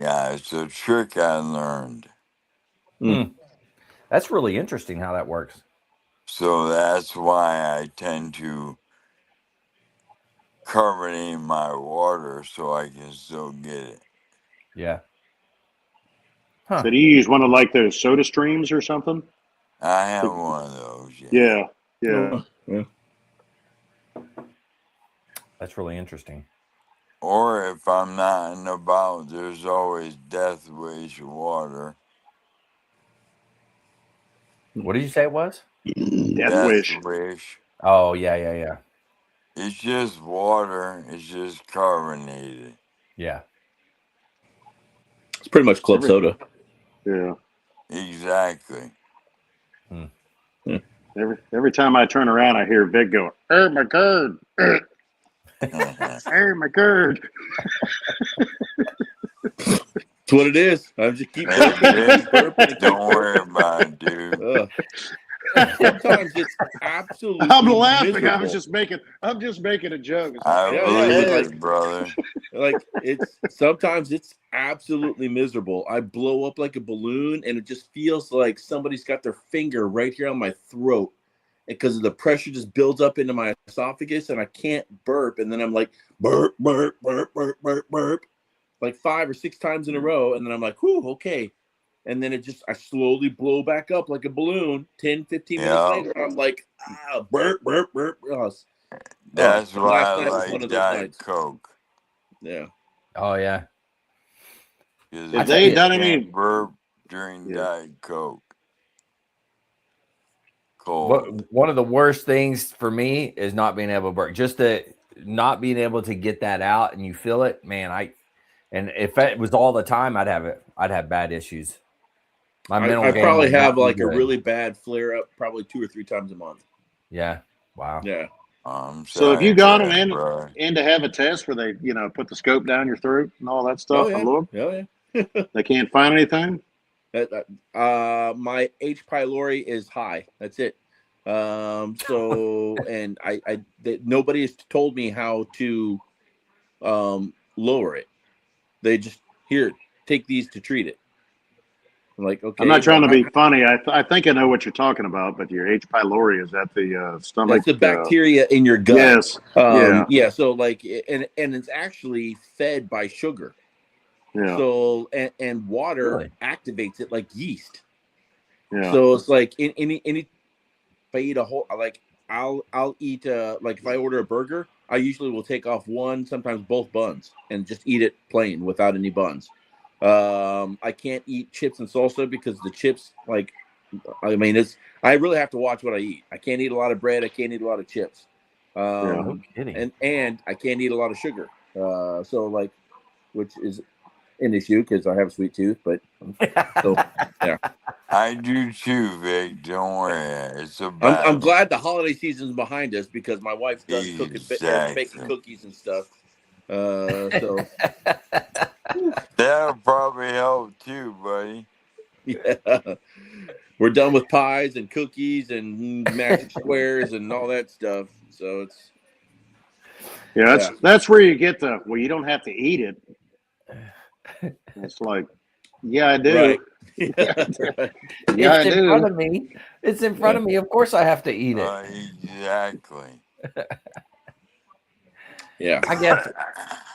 Yeah, it's a trick I learned. That's really interesting how that works. So that's why I tend to carbonate my water so I can still get it. Yeah. So do you use one of like those soda streams or something? I have one of those. Yeah. Yeah. That's really interesting. Or if I'm not in about, there's always Death Wish water. What did you say it was? Death Wish. Oh, yeah. It's just water. It's just carbonated. Yeah. It's pretty much club soda. Yeah. Exactly. Every time I turn around, I hear Vic go, "Oh my God! Oh my God!" That's what it is. I just keep burping. Don't worry about it, dude. Sometimes it's absolutely. I'm laughing. Miserable. I'm just making a joke. I believe like, it, brother. Like sometimes it's absolutely miserable. I blow up like a balloon, and it just feels like somebody's got their finger right here on my throat, because the pressure just builds up into my esophagus, and I can't burp. And then I'm like burp, burp, burp, burp, burp, burp, like 5 or 6 times in a row, and then I'm like, whew, okay. And then I slowly blow back up like a balloon. 10, 15 minutes later, I'm like, burp, burp, burp. That's why I night was one like of those Diet nights. Coke. Yeah. Oh, yeah. Have they done any burp during Diet Coke? One of the worst things for me is not being able to burp. Just not being able to get that out, and you feel it, man. And if it was all the time, I'd have bad issues. My mental I game probably would not have be like a good. really bad flare up, probably 2 or 3 times a month. Yeah. Wow. Yeah. So have you gone in to have a test where they, put the scope down your throat and all that stuff and look? Oh yeah. They can't find anything? My H. pylori is high. That's it. So and nobody has told me how to lower it. They just take these to treat it. I'm like, okay. I'm not trying to be funny. I think I know what you're talking about, but your H. pylori, is that the stomach? That's the bacteria in your gut. Yes. Yeah. So like, and it's actually fed by sugar. Yeah. So and water activates it like yeast. Yeah. So it's like any if I eat a whole, like I'll eat like if I order a burger, I usually will take off one, sometimes both buns, and just eat it plain without any buns. I can't eat chips and salsa because the chips, like, I mean, I really have to watch what I eat. I can't eat a lot of bread. I can't eat a lot of chips. No kidding. And I can't eat a lot of sugar. So like, which is an issue because I have a sweet tooth, but so yeah. I do too, Vic. Don't worry. It's a I'm glad the holiday season's behind us because my wife's done baking cookies and stuff. So that'll probably help too, buddy. Yeah, we're done with pies and cookies and magic squares and all that stuff. So it's that's where you get you don't have to eat it. It's like, yeah, I do. Right. Yeah, I do. In front of me. It's in front of me. Of course, I have to eat it. Exactly. Yeah.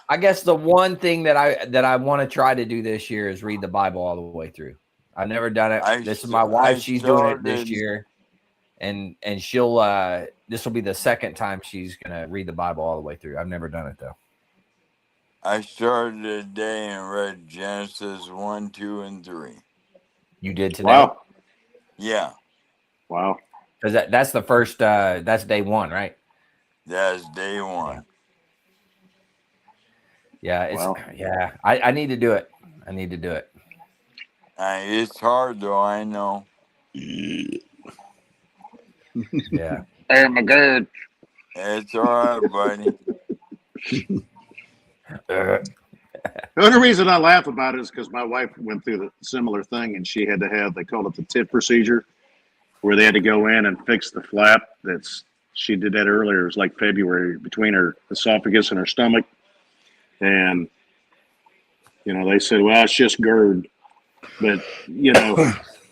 I guess the one thing that I want to try to do this year is read the Bible all the way through. I've never done it. This is my wife. She's doing it this year, and she'll. This will be the second time she's gonna read the Bible all the way through. I've never done it though. I started today and read Genesis 1, 2, and 3. You did today? Wow. Yeah. Wow. Because that's the first. That's day 1, right? That's day 1. Yeah. I need to do it. I need to do it. It's hard though, I know. Yeah. Hey, my God. It's all right, buddy. The only reason I laugh about it is because my wife went through the similar thing, and she had to have, they call it the tip procedure, where they had to go in and fix the flap. She did that earlier. It was like February, between her esophagus and her stomach. And, they said, well, it's just GERD. But,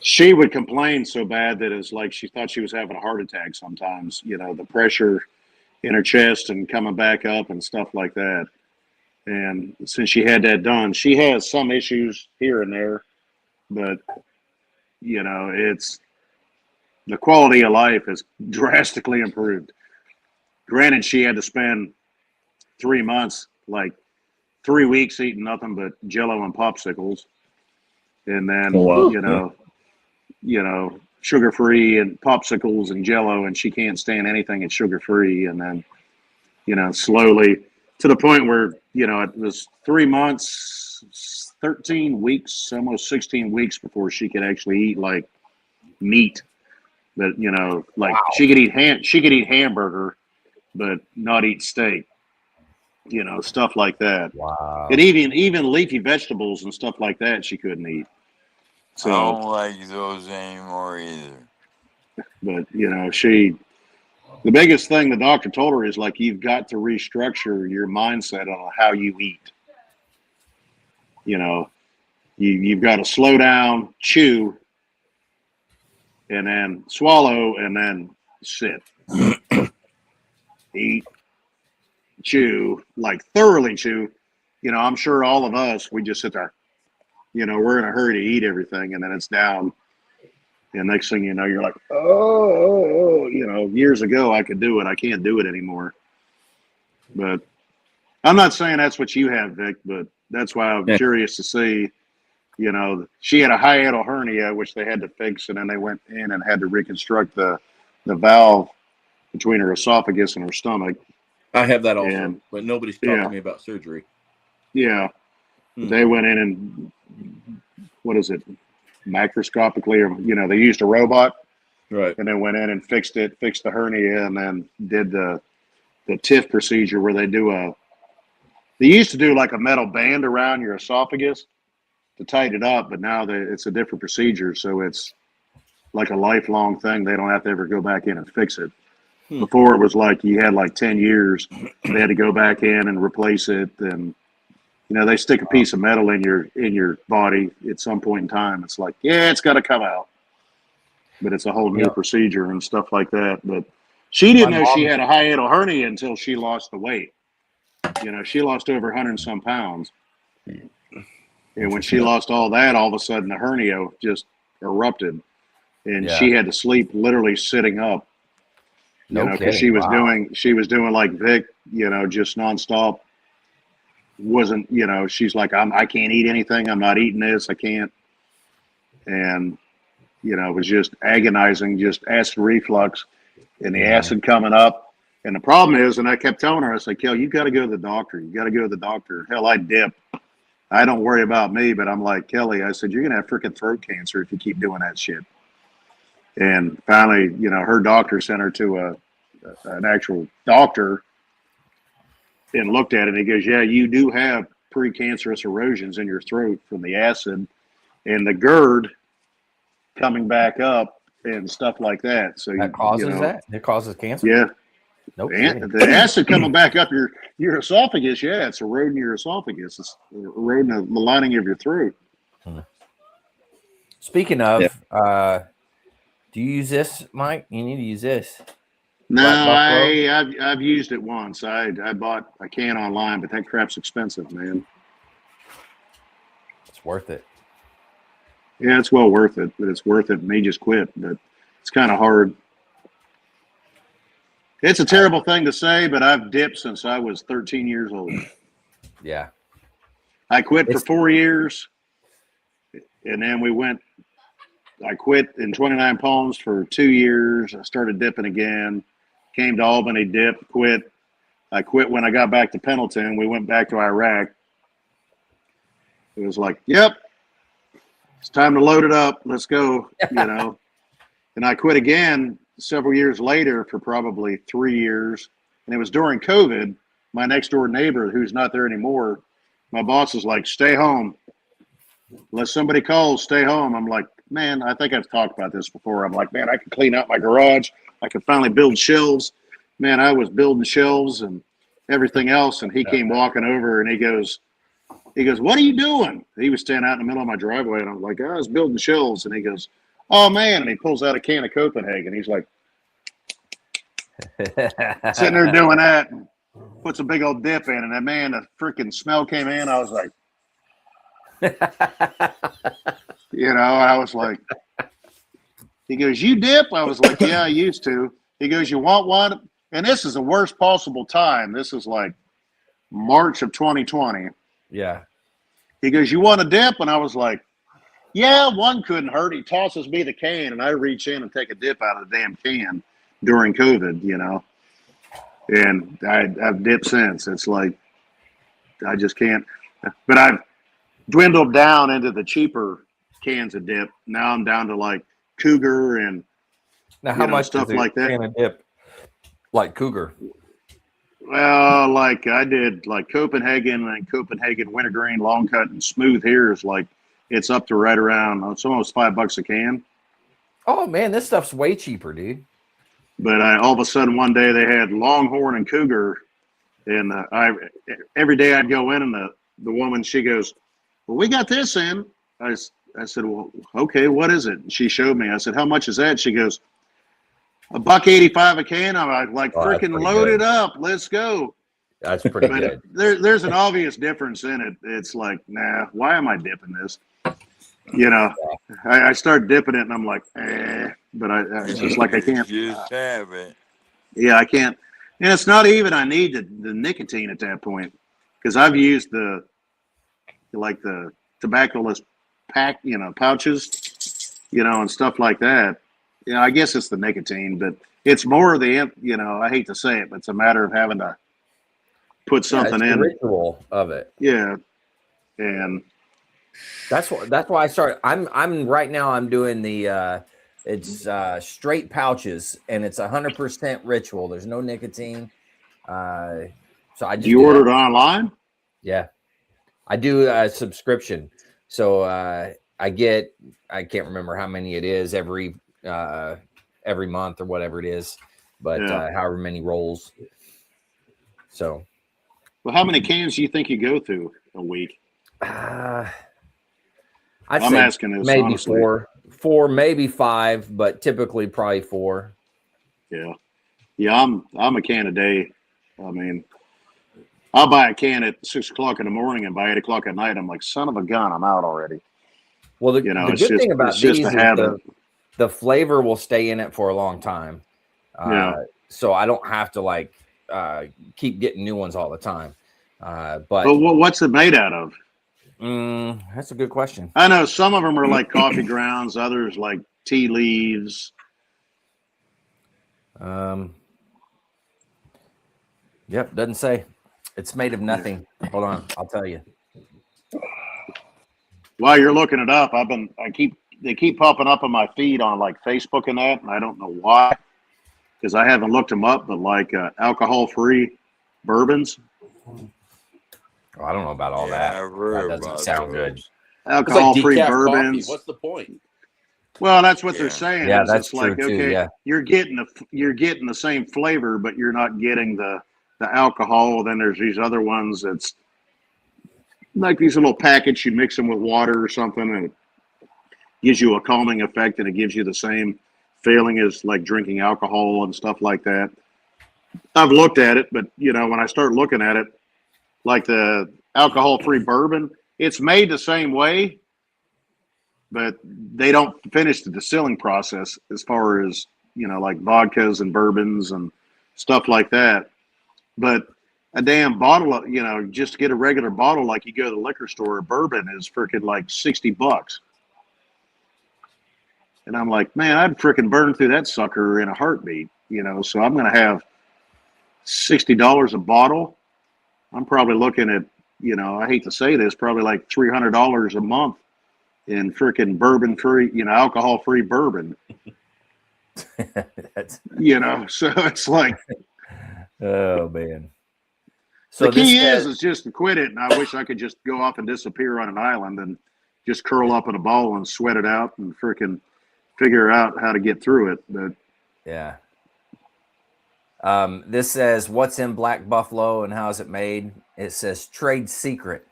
she would complain so bad that it's like she thought she was having a heart attack sometimes, the pressure in her chest and coming back up and stuff like that. And since she had that done, she has some issues here and there, but it's the quality of life has drastically improved. Granted, she had to spend 3 months, like 3 weeks, eating nothing but Jello and popsicles, and then Oh, wow. Sugar free and popsicles and Jello, and she can't stand anything that's sugar free. And then slowly, to the point where, it was 3 months, 13 weeks, almost 16 weeks before she could actually eat like meat. But, like Wow. she could eat hamburger, but not eat steak, stuff like that. Wow. And even leafy vegetables and stuff like that, she couldn't eat. I So, don't like those anymore either. but, the biggest thing the doctor told her is like, you've got to restructure your mindset on how you eat. You've got to slow down, chew, and then swallow, and then sit. Eat, chew, like thoroughly chew. I'm sure all of us, we just sit there. We're in a hurry to eat everything, and then it's down. And next thing you know, you're like, oh, years ago I could do it. I can't do it anymore. But I'm not saying that's what you have, Vic, but that's why I'm curious to see. She had a hiatal hernia, which they had to fix, and then they went in and had to reconstruct the valve between her esophagus and her stomach. I have that also, but nobody's talked to me about surgery. Yeah. They went in and, what is it, macroscopically, or, they used a robot. Right. And then went in and fixed the hernia, and then did the TIF procedure where they used to do like a metal band around your esophagus to tighten it up, but now it's a different procedure. So it's like a lifelong thing. They don't have to ever go back in and fix it. Before it was like you had like 10 years, they had to go back in and replace it. And, they stick a piece of metal in your body at some point in time. It's like, yeah, it's got to come out. But it's a whole new procedure and stuff like that. But she didn't know she had a hiatal hernia until she lost the weight. She lost over 100 and some pounds. And when she lost all that, all of a sudden the hernia just erupted. And she had to sleep literally sitting up. Because she was doing like Vic, just nonstop. Wasn't, she's like, I can't eat anything. I'm not eating this. I can't. And it was just agonizing, just acid reflux and the acid coming up. And the problem is, and I kept telling her, I said, Kel, you got to go to the doctor. You got to go to the doctor. Hell, I dip. I don't worry about me, but I'm like, Kelly, I said, you're going to have freaking throat cancer if you keep doing that shit. And finally, her doctor sent her to an actual doctor and looked at it. And he goes, yeah, you do have precancerous erosions in your throat from the acid and the GERD coming back up and stuff like that. So that causes that? It causes cancer? Yeah. Nope. The acid coming back up your esophagus, it's eroding your esophagus. It's eroding the lining of your throat. Speaking of, do you use this, Mike? You need to use this. No, I've used it once. I bought a can online, but that crap's expensive, man. It's worth it. Yeah, it's well worth it, but it's worth it. Me just quit, but it's kind of hard. It's a terrible thing to say, but I've dipped since I was 13 years old. Yeah. I quit for 4 years, and then I quit in 29 Palms for 2 years. I started dipping again. Came to Albany, dipped, quit. I quit when I got back to Pendleton. We went back to Iraq. It was like, yep, it's time to load it up. Let's go, you know. And I quit again several years later for probably 3 years. And it was during COVID. My next door neighbor, who's not there anymore, my boss is like, stay home. Unless somebody calls, stay home. I'm like, man, I think I've talked about this before. I'm like, man, I could clean out my garage. I could finally build shelves. Man, I was building shelves and everything else. And he came walking over and he goes, what are you doing? He was standing out in the middle of my driveway. And I'm like, I was building shelves. And he goes, oh, man. And he pulls out a can of Copenhagen. He's like, sitting there doing that. And puts a big old dip in. And that, man, the freaking smell came in. I was like, you know, I was like, he goes, you dip? I was like, yeah, I used to. He goes, you want one? And this is the worst possible time. This is like March of 2020. Yeah. He goes, you want a dip? And I was like, yeah, one couldn't hurt. He tosses me the can, and I reach in and take a dip out of the damn can during COVID, you know. And I've dipped since. It's like, I just can't. But I've dwindled down into the cheaper cans of dip. Now I'm down to like Cougar and now how much stuff like that. Can of dip like Cougar? Well, like I did like Copenhagen and Copenhagen wintergreen long cut and smooth here is like it's up to right around it's almost $5 a can. Oh man, this stuff's way cheaper, dude. But all of a sudden one day they had Longhorn and Cougar, and every day I'd go in and the woman, she goes, well, we got this in. I said, well, okay, what is it? And she showed me. I said, how much is that? She goes, $1.85 a can. I'm like, freaking load it up. Let's go. That's pretty but good. There's an obvious difference in it. It's like, nah, why am I dipping this? You know, I start dipping it and I'm like, but it's just like I can't. Just have it. Yeah, I can't. And it's not even I need the nicotine at that point because I've used the tobacco-less pack, you know, pouches, you know, and stuff like that. You know, I guess it's the nicotine, but it's more of the, you know, I hate to say it, but it's a matter of having to put something in. The ritual of it. Yeah. And that's why I started. I'm right now I'm doing the it's straight pouches and it's 100% ritual. There's no nicotine. So I just you ordered online? Yeah. I do a subscription. So I can't remember how many it is every month or whatever it is, but however many rolls. So, well, how many cans do you think you go through a week? I'm asking this maybe honestly. four, maybe 5, but typically probably 4. Yeah. I'm a can a day. I mean, I'll buy a can at 6 o'clock in the morning, and by 8 o'clock at night, I'm like, son of a gun, I'm out already. Well, the good thing about these is the flavor will stay in it for a long time. So I don't have to keep getting new ones all the time. But what's it made out of? That's a good question. I know some of them are like coffee grounds, others like tea leaves. Yep, doesn't say. It's made of nothing. Hold on, I'll tell you. While you're looking it up, they keep popping up on my feed on like Facebook and that, and I don't know why, because I haven't looked them up. But like alcohol-free bourbons. Oh, I don't know about all that. That doesn't sound good. Alcohol-free bourbons. Coffee. What's the point? Well, that's what they're saying. Yeah, that's it's like, true too, okay, yeah. you're getting the same flavor, but you're not getting the alcohol. Then there's these other ones that's like these little packets. You mix them with water or something, and it gives you a calming effect, and it gives you the same feeling as like drinking alcohol and stuff like that. I've looked at it, but you know, when I start looking at it, like the alcohol-free bourbon, it's made the same way, but they don't finish the distilling process as far as, you know, like vodkas and bourbons and stuff like that. But a damn bottle of, you know, just to get a regular bottle, like you go to the liquor store, bourbon is freaking like $60. And I'm like, man, I'd freaking burn through that sucker in a heartbeat, you know. So I'm going to have $60 a bottle. I'm probably looking at you know, I hate to say this, probably like $300 a month in freaking bourbon free, you know, alcohol free bourbon. You know, so it's like, oh man. So the key is just to quit it. And I wish I could just go off and disappear on an island and just curl up in a ball and sweat it out and freaking figure out how to get through it. But yeah. This says, what's in Black Buffalo and how is it made? It says trade secret,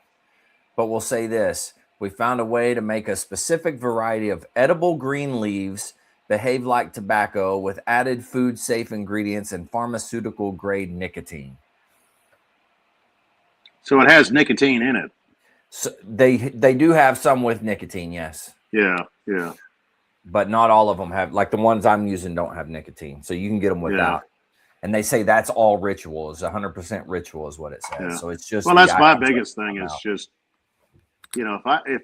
but we'll say this. We found a way to make a specific variety of edible green leaves behave like tobacco with added food safe ingredients and pharmaceutical grade nicotine. So it has nicotine in it. So they do have some with nicotine, yes. Yeah, yeah. But not all of them have, like the ones I'm using don't have nicotine. So you can get them without. Yeah. And they say that's all ritual, is 100% ritual is what it says. Yeah. So it's just, well, that's my biggest thing is just, you know, if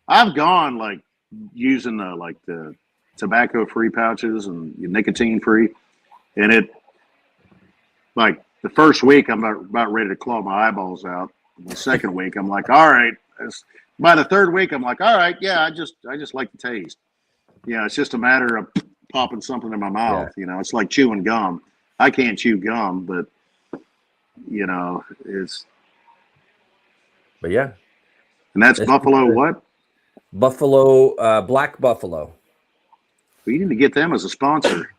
I've gone like using the tobacco free pouches and nicotine free, and it, like the first week I'm about ready to claw my eyeballs out. The second week I'm like, all right. By the third week I'm like, all right, yeah, I just like the taste. Yeah, it's just a matter of popping something in my mouth. Yeah. You know, it's like chewing gum. I can't chew gum, but you know, it's. But yeah, and that's Buffalo. What? Buffalo, Black Buffalo. We need to get them as a sponsor.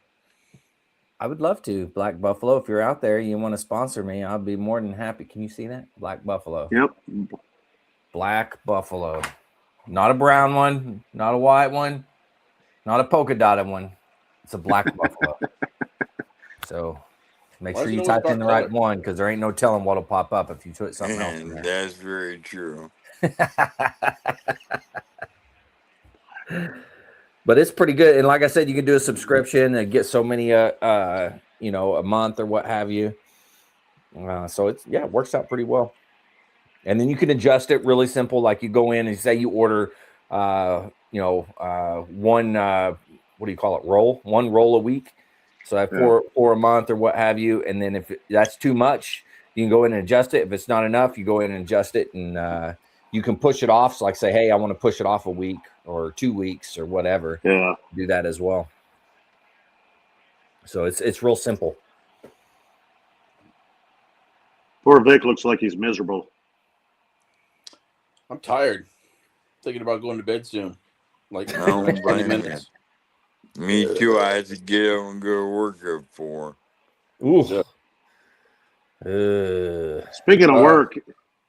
I would love to. Black Buffalo. If you're out there, you want to sponsor me, I'll be more than happy. Can you see that? Black Buffalo. Yep. Black Buffalo. Not a brown one, not a white one, not a polka dotted one. It's a Black Buffalo. So make sure you type in the right one, because there ain't no telling what'll pop up if you put something else in there. That's very true. But it's pretty good. And like I said, you can do a subscription and get so many, you know, a month or what have you. So it's, yeah, it works out pretty well. And then you can adjust it really simple. Like you go in and say you order, you know, one, what do you call it? One roll a week. So I for a month or what have you. And then if that's too much, you can go in and adjust it. If it's not enough, you go in and adjust it, and you can push it off. So like say, hey, I want to push it off a week or 2 weeks or whatever. Yeah. Do that as well. So it's real simple. Poor Vic looks like he's miserable. I'm tired. Thinking about going to bed soon. Like 20 minutes. Me too. I had to get up and go to work at 4. Ooh. Speaking of work,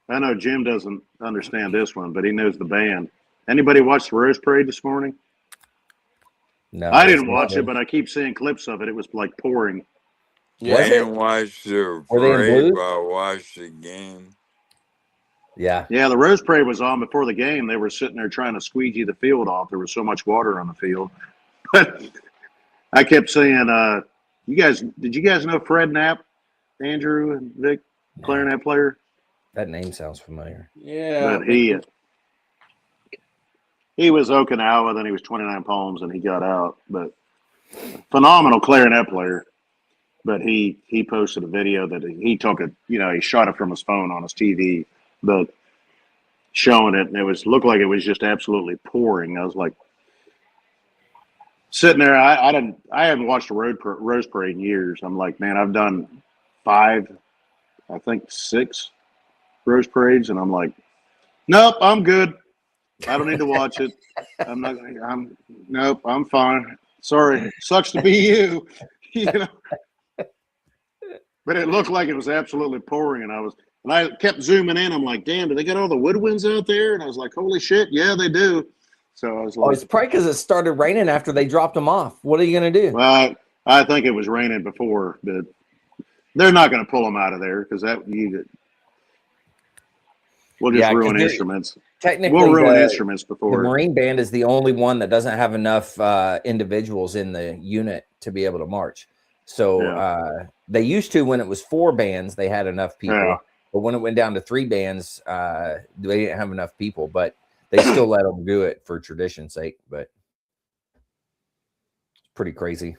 I know Jim doesn't understand this one, but he knows the band. Anybody watch the Rose Parade this morning? No, I didn't watch it, but I keep seeing clips of it. It was like pouring. Yeah, I didn't watch the parade, but I watched the game. Yeah. Yeah, the Rose Parade was on before the game. They were sitting there trying to squeegee the field off. There was so much water on the field. But I kept saying, did you guys know Fred Knapp, Andrew and Vic, clarinet player? That name sounds familiar. Yeah. But he was Okinawa, then he was 29 Palms, and he got out. But phenomenal clarinet player. But he posted a video that he took it, you know, he shot it from his phone on his TV, but showing it, and it looked like it was just absolutely pouring. I was like, sitting there, I haven't watched a Rose Parade in years. I'm like, man, I've done 5, I think 6 Rose Parades, and I'm like, nope, I'm good. I don't need to watch it. Nope, I'm fine. Sorry, sucks to be you. You know. But it looked like it was absolutely pouring, and I kept zooming in. I'm like, damn, do they got all the woodwinds out there? And I was like, holy shit, yeah, they do. So I was like, it's probably because it started raining after they dropped them off. What are you going to do? Well, I think it was raining before, but they're not going to pull them out of there because we'll just ruin instruments. Technically, we'll ruin instruments before. The Marine Band is the only one that doesn't have enough individuals in the unit to be able to march. So they used to, when it was 4 bands, they had enough people. Yeah. But when it went down to 3 bands, they didn't have enough people. But they still let them do it for tradition's sake. But it's pretty crazy.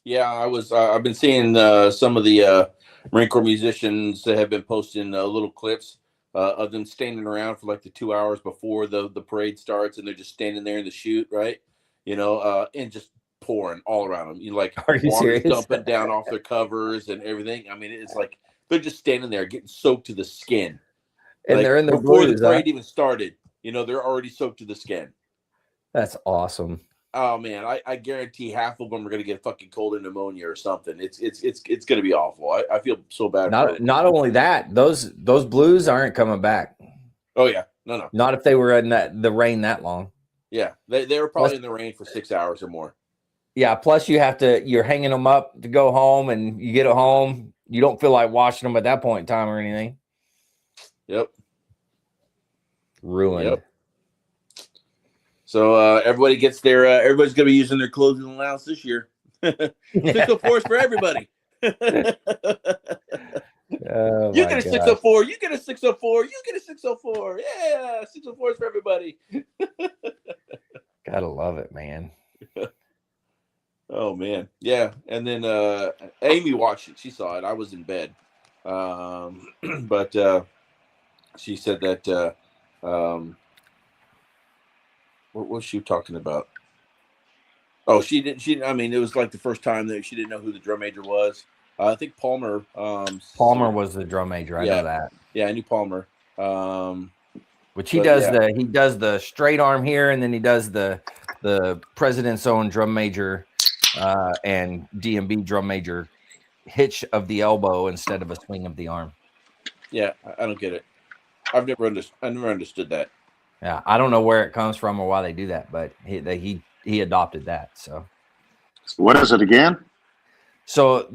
Yeah, I've been seeing some of the Marine Corps musicians have been posting little clips of them standing around for like the 2 hours before the parade starts, and they're just standing there in the chute, right? And just pouring all around them. Like Are you water's serious? dumping down off their covers and everything. I mean, it's like they're just standing there getting soaked to the skin. And like they're in their before blues, the parade huh? even started. They're already soaked to the skin. That's awesome. Oh man, I guarantee half of them are going to get fucking cold and pneumonia or something. It's going to be awful. I feel so bad for them. Not only that, those blues aren't coming back. Oh yeah, no. Not if they were in the rain that long. Yeah, they were probably in the rain for 6 hours or more. Yeah, plus you're hanging them up to go home, and you get it home. You don't feel like washing them at that point in time or anything. Yep. Ruined. Yep. So everybody gets their everybody's gonna be using their clothing allowance this year. 604s for everybody. Oh, you get a 604, you get a 604, you get a 604. Yeah, 604s for everybody. Gotta love it, man. Oh man, yeah. And then Amy watched it. She saw it. I was in bed, but she said that. What was she talking about? Oh, she didn't. I mean, it was like the first time that she didn't know who the drum major was. I think Palmer. Palmer was the drum major. I know that. Yeah, I knew Palmer. Which he does the straight arm here, and then he does the president's own drum major and DMB drum major hitch of the elbow instead of a swing of the arm. Yeah, I don't get it. I never understood that. Yeah, I don't know where it comes from or why they do that, but he adopted that. So what is it again? So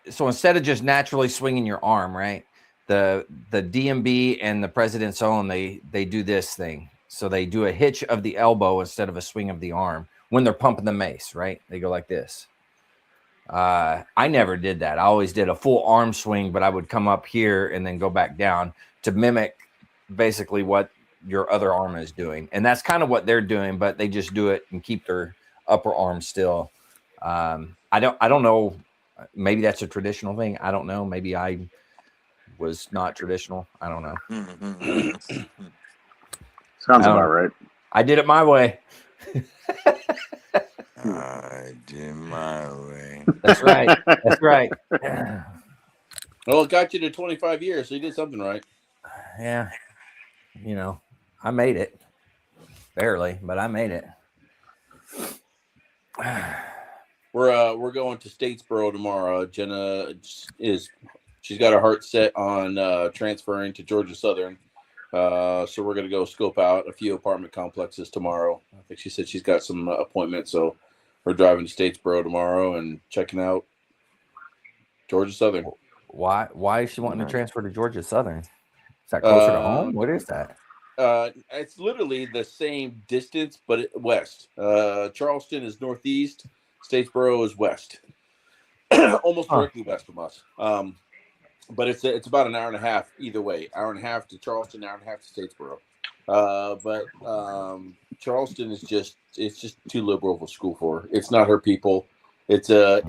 so instead of just naturally swinging your arm, right? The DMB and the president's own, they do this thing. So they do a hitch of the elbow instead of a swing of the arm when they're pumping the mace, right? They go like this. I never did that. I always did a full arm swing, but I would come up here and then go back down to mimic basically what your other arm is doing. And that's kind of what they're doing, but they just do it and keep their upper arm still. I don't know. Maybe that's a traditional thing. I don't know. Maybe I was not traditional. I don't know. Sounds about right. I did it my way. I did my way. That's right. That's right. Well, it got you to 25 years, so you did something right. Yeah. I made it. Barely, but I made it. We're going to Statesboro tomorrow. Jenna she's got her heart set on transferring to Georgia Southern. So we're going to go scope out a few apartment complexes tomorrow. I think she said she's got some appointments, so we're driving to Statesboro tomorrow and checking out Georgia Southern. Why is she wanting to transfer to Georgia Southern? Is that closer to home? What is that? It's literally the same distance, but west. Charleston is northeast. Statesboro is west, almost directly west from us. But it's about an hour and a half either way. Hour and a half to Charleston, hour and a half to Statesboro. But Charleston is just too liberal of a school for her. It's not her people. It's a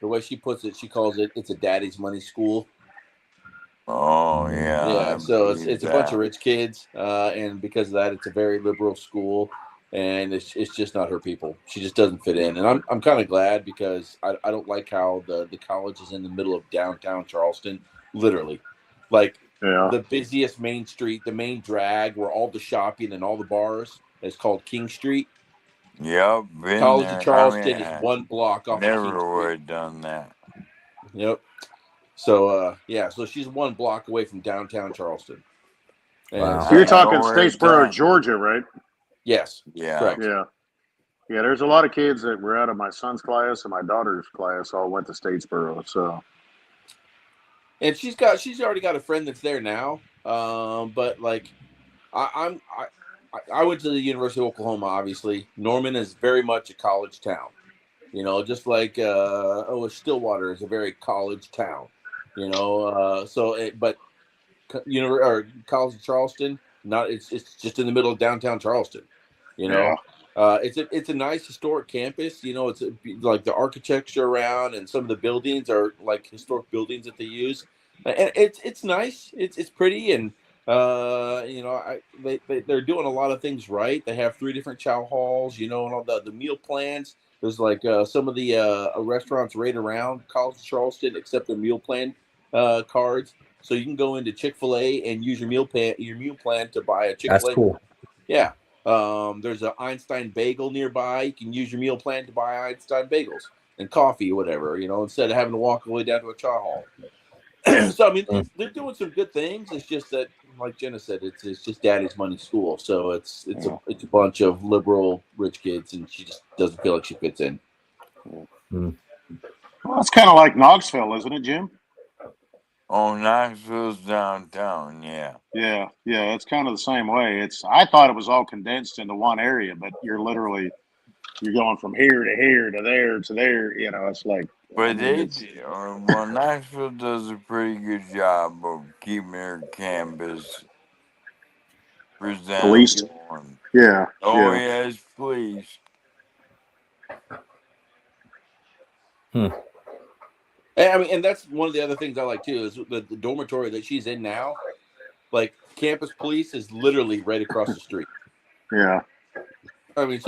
the way she puts it, she calls it's a daddy's money school. Oh yeah. Yeah. So it's a bunch of rich kids, and because of that, it's a very liberal school, and it's just not her people. She just doesn't fit in, and I'm kind of glad because I don't like how the college is in the middle of downtown Charleston, literally, like the busiest main street, the main drag where all the shopping and all the bars is called King Street. Yep. College of Charleston is one block off. Never would have done that. Yep. So so she's one block away from downtown Charleston. Wow. So you're talking Statesboro, Georgia, right? Yes. Yeah. Correct. Yeah. Yeah. There's a lot of kids that were out of my son's class and my daughter's class all went to Statesboro. So. And she's already got a friend that's there now. But like, I went to the University of Oklahoma. Obviously, Norman is very much a college town. Just like Stillwater is a very college town. But College of Charleston, it's just in the middle of downtown Charleston. It's a nice historic campus. You know, like the architecture around and some of the buildings are like historic buildings that they use, and it's nice. It's pretty, and you know, they're doing a lot of things right. They have 3 different chow halls. You know, and all the meal plans. There's like some of the restaurants right around College of Charleston accept their meal plan cards, so you can go into Chick-fil-A and use your meal plan to buy a That's Chick-fil-A. cool. Yeah. There's an Einstein bagel nearby. You can use your meal plan to buy Einstein bagels and coffee or whatever, you know, instead of having to walk all the way down to a chow hall. So, I mean, they're doing some good things. It's just that, like Jenna said, it's just daddy's money school. So it's a bunch of liberal rich kids, and she just doesn't feel like she fits in. Well, it's kind of like Knoxville, isn't it, Jim? Oh, Knoxville's downtown, yeah. Yeah, it's kind of the same way. I thought it was all condensed into one area, but you're going from here to here to there. You know, it's like. But well, Knoxville does a pretty good job of keeping their campus Policed. presentable. Yeah. Oh, yes, policed. I mean, and that's one of the other things I like too is the dormitory that she's in now. Like, campus police is literally right across the street. Yeah. I mean,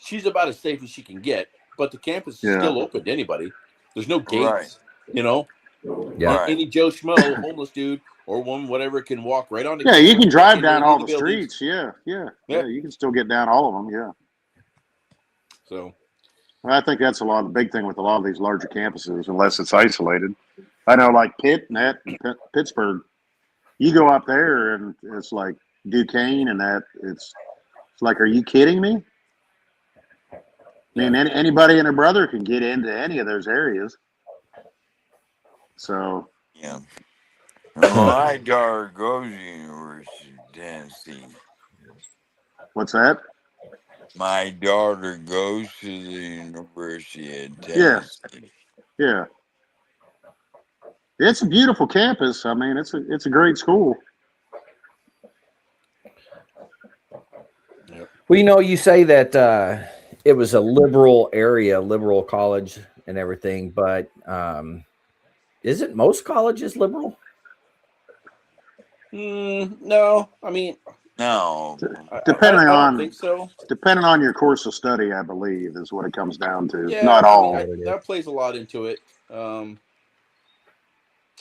she's about as safe as she can get, but the campus is still open to anybody. There's no gates, you know. Yeah. Any Joe Schmo, homeless dude, or one whatever can walk right on. Yeah, you can drive down all the streets. Yeah. You can still get down all of them. Yeah. So, I think that's the big thing with a lot of these larger campuses, unless it's isolated. I know, like Pittsburgh. You go up there and it's like Duquesne, and it's like, are you kidding me? I mean, anybody and their brother can get into any of those areas. So. Yeah. Well, my daughter goes to University of Tennessee. What's that? My daughter goes to the University of Tennessee. Yeah. It's a beautiful campus. I mean, it's a great school. Well, you know, you say that it was a liberal area, liberal college and everything, but isn't most colleges liberal? No, I mean, no. Depending I don't think so. Depending on your course of study, I believe, is what it comes down to. Yeah, not all. That plays a lot into it.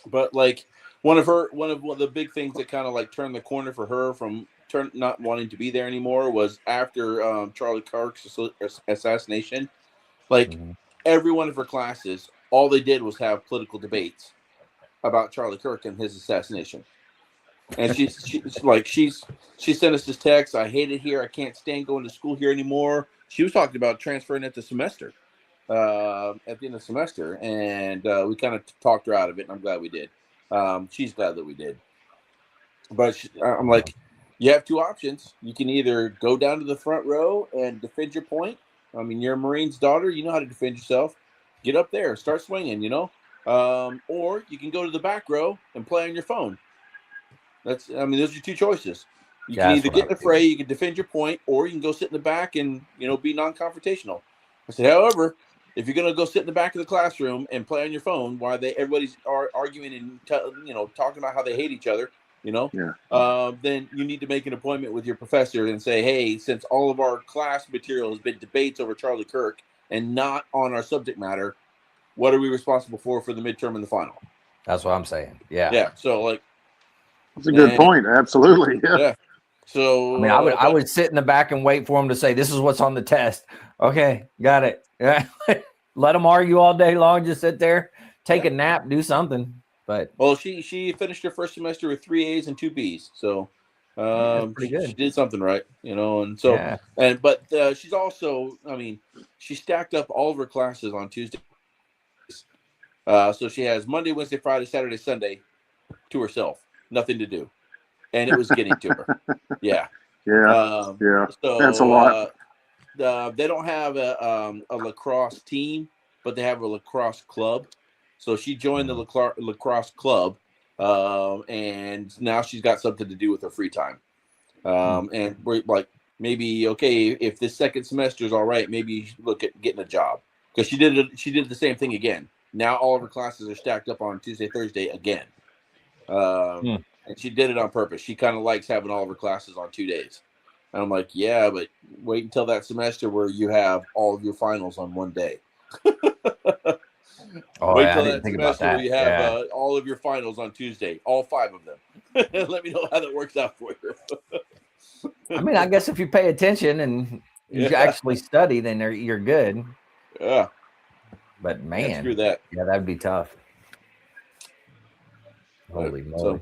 But like one of the big things that kind of like turned the corner for her from not wanting to be there anymore was after Charlie Kirk's assassination. Like every one of her classes, all they did was have political debates about Charlie Kirk and his assassination. And she sent us this text. I hate it here. I can't stand going to school here anymore. She was talking about transferring at the semester, at the end of the semester, and we kind of talked her out of it. And I'm glad we did. She's glad that we did. But I'm like, you have 2 options. You can either go down to the front row and defend your point. I mean, you're a Marine's daughter. You know how to defend yourself. Get up there, start swinging. You know, or you can go to the back row and play on your phone. Those are your 2 choices. You can either get in the fray, you can defend your point, or you can go sit in the back and, be non-confrontational. I said, however, if you're going to go sit in the back of the classroom and play on your phone while everybody's arguing and talking about how they hate each other, then you need to make an appointment with your professor and say, hey, since all of our class material has been debates over Charlie Kirk and not on our subject matter, what are we responsible for the midterm and the final? That's what I'm saying. Yeah. Yeah. So like. That's a good point. Absolutely. Yeah. So I mean, I would sit in the back and wait for them to say, this is what's on the test. Okay, got it. Yeah. Let them argue all day long. Just sit there, take a nap, do something. But she finished her first semester with 3 A's and 2 B's. So she did something right, and so but she's also, she stacked up all of her classes on Tuesdays. So she has Monday, Wednesday, Friday, Saturday, Sunday to herself. Nothing to do, and it was getting to her. Yeah. So that's a lot. They don't have a lacrosse team, but they have a lacrosse club. So she joined the lacrosse club, and now she's got something to do with her free time. And we're like, maybe okay, if this second semester is all right, maybe you should look at getting a job, because she did the same thing again. Now all of her classes are stacked up on Tuesday, Thursday again, and she did it on purpose. She kind of likes having all of her classes on 2 days. And I'm like, yeah, but wait until that semester where you have all of your finals on one day. Oh, Wait yeah, I till didn't that think about semester where that. you have all of your finals on Tuesday, all 5 of them. Let me know how that works out for you. I mean, I guess if you pay attention and you actually study, then you're good. Yeah. But man, screw that. Yeah, that'd be tough. Holy moly!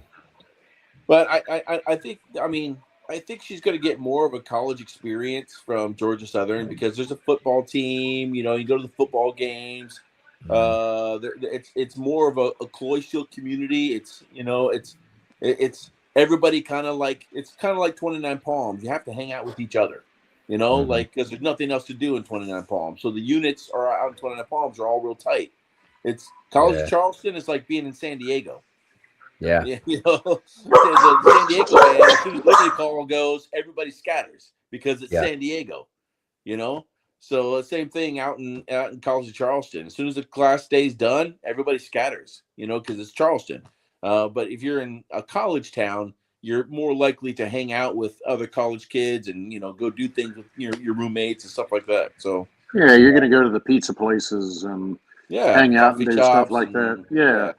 But I think, I mean, I think she's going to get more of a college experience from Georgia Southern, because there's a football team. You go to the football games. It's more of a collegial community. It's everybody kind of like 29 Palms. You have to hang out with each other, like, because there's nothing else to do in 29 Palms. So the units are out in 29 Palms are all real tight. It's College of Charleston is like being in San Diego. Yeah. The San Diego band, as soon as Liberty Call goes, everybody scatters because it's San Diego. So same thing out in College of Charleston. As soon as the class day's done, everybody scatters. Because it's Charleston. But if you're in a college town, you're more likely to hang out with other college kids and go do things with your roommates and stuff like that. So yeah, you're going to go to the pizza places and hang out and do stuff like that. Yeah.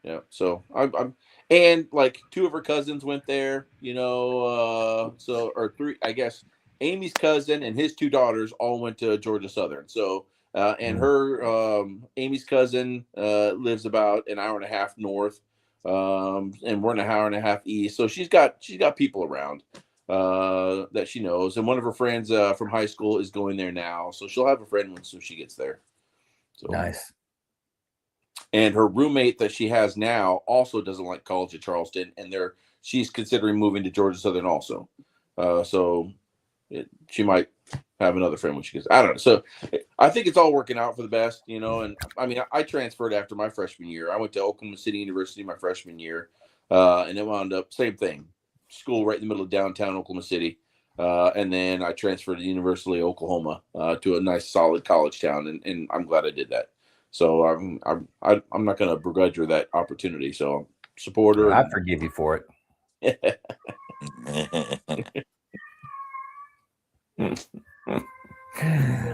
Yeah, so I'm and like 2 of her cousins went there, or 3, I guess. Amy's cousin and his 2 daughters all went to Georgia Southern. So, and her Amy's cousin lives about an hour and a half north, and we're an hour and a half east. So she's got people around that she knows, and one of her friends from high school is going there now, so she'll have a friend when she gets there. So nice. And her roommate that she has now also doesn't like College of Charleston, and she's considering moving to Georgia Southern also. So she might have another friend when she gets. I don't know. So I think it's all working out for the best, And I mean, I transferred after my freshman year. I went to Oklahoma City University my freshman year, and it wound up same thing, school right in the middle of downtown Oklahoma City. And then I transferred to the University of Oklahoma to a nice, solid college town, and I'm glad I did that. So I'm not going to begrudge her that opportunity. So support her. I forgive you for it.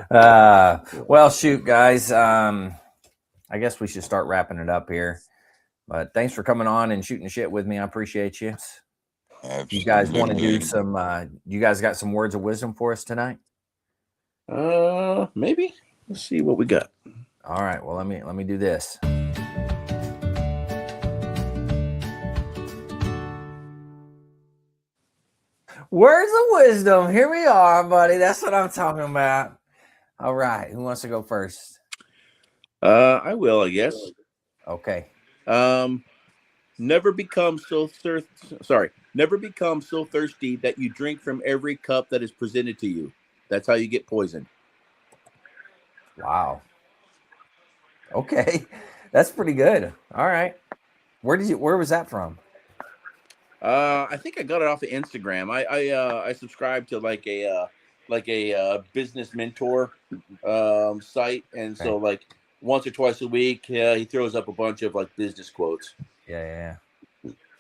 Well, shoot, guys. I guess we should start wrapping it up here. But thanks for coming on and shooting shit with me. I appreciate you. Absolutely. You guys want to do some? You guys got some words of wisdom for us tonight? Maybe. Let's see what we got. All right. Well, let me do this. Words of wisdom. Here we are, buddy. That's what I'm talking about. All right. Who wants to go first? I will, I guess. Okay. Never become so thirsty that you drink from every cup that is presented to you. That's how you get poisoned. Wow. Okay. That's pretty good. All right. Where was that from? I think I got it off of Instagram. I subscribe to like a business mentor site, and so like once or twice a week, he throws up a bunch of like business quotes. Yeah.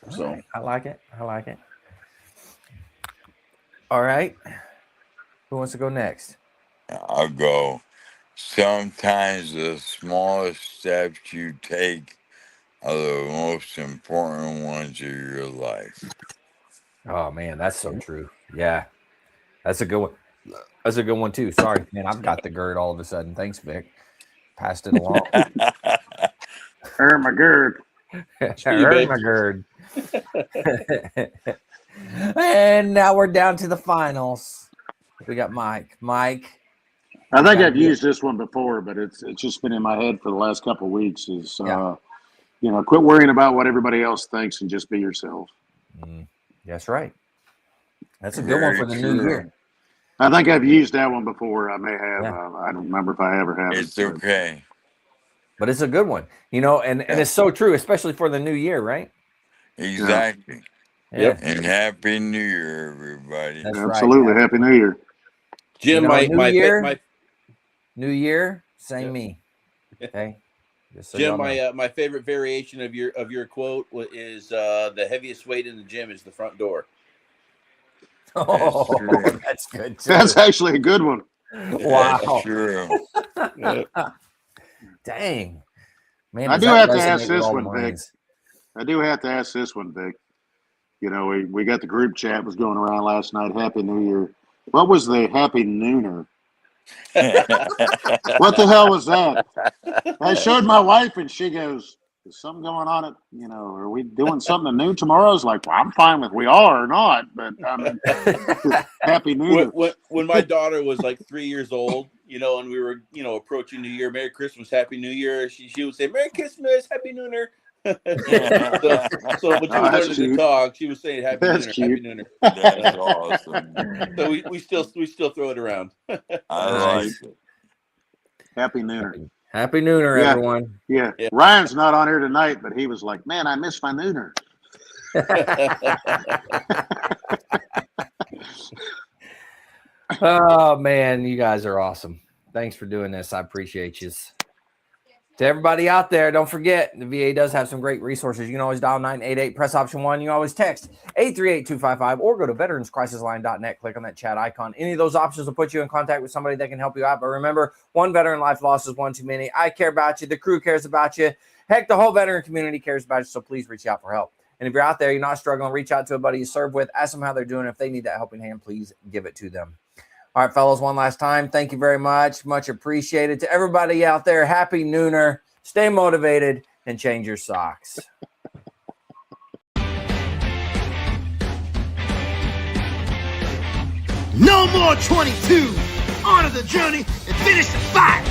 So right. I like it. All right. Who wants to go next? I'll go. Sometimes the smallest steps you take are the most important ones of your life. Oh man, that's so true. Yeah, that's a good one. That's a good one too. Sorry, man, I've got the GERD all of a sudden. Thanks, Vic. Passed it along. Earn my GERD. Earn my GERD. And now we're down to the finals. We got Mike. I think I've used this one before, but it's just been in my head for the last couple of weeks. Quit worrying about what everybody else thinks and just be yourself. That's right. That's a good one for the new year. I think I've used that one before. I may have. I don't remember if I ever have. It's okay. But it's a good one, and it's so true, especially for the new year, right? Exactly. Yep. And Happy New Year, everybody. That's Absolutely. right. Happy New Year. Jim, New year, same me. Okay. Just so Jim, y'all know. my favorite variation of your quote is the heaviest weight in the gym is the front door. Oh, true. that's good too. That's actually a good one. Wow. That's true. Dang. Man, I does do that have to resonate ask with this all one, Vic. Marines. I do have to ask this one, Vic. You know, we got the group chat was going around last night. Happy New Year. What was the Happy Nooner? What the hell was that? I showed my wife, and she goes, "Is something going on? Are we doing something new tomorrow?" I was like, "Well, I'm fine with we are or not, but I mean, Happy New Year." When my daughter was like 3 years old, and we were, approaching New Year, Merry Christmas, Happy New Year, she would say, Merry Christmas, Happy New Year. so when she was learning to talk, she was saying Happy New Year, Happy New Year. That's awesome. So we still throw it around. I like it. Happy Nooner. Happy Nooner, Yeah. everyone. Yeah. Ryan's not on here tonight, but he was like, "Man, I miss my Nooner." Oh man, you guys are awesome. Thanks for doing this. I appreciate you. To everybody out there, don't forget the VA does have some great resources. You can always dial 988, press option 1. You can always text 838-255 or go to veteranscrisisline.net. Click on that chat icon. Any of those options will put you in contact with somebody that can help you out. But remember, one veteran life loss is one too many. I care about you. The crew cares about you. Heck, the whole veteran community cares about you. So please reach out for help. And if you're out there, you're not struggling, reach out to a buddy you serve with. Ask them how they're doing. If they need that helping hand, please give it to them. All right, fellas, one last time. Thank you very much. Much appreciated. To everybody out there, Happy Nooner. Stay motivated and change your socks. No more 22. On to the journey and finish the fight.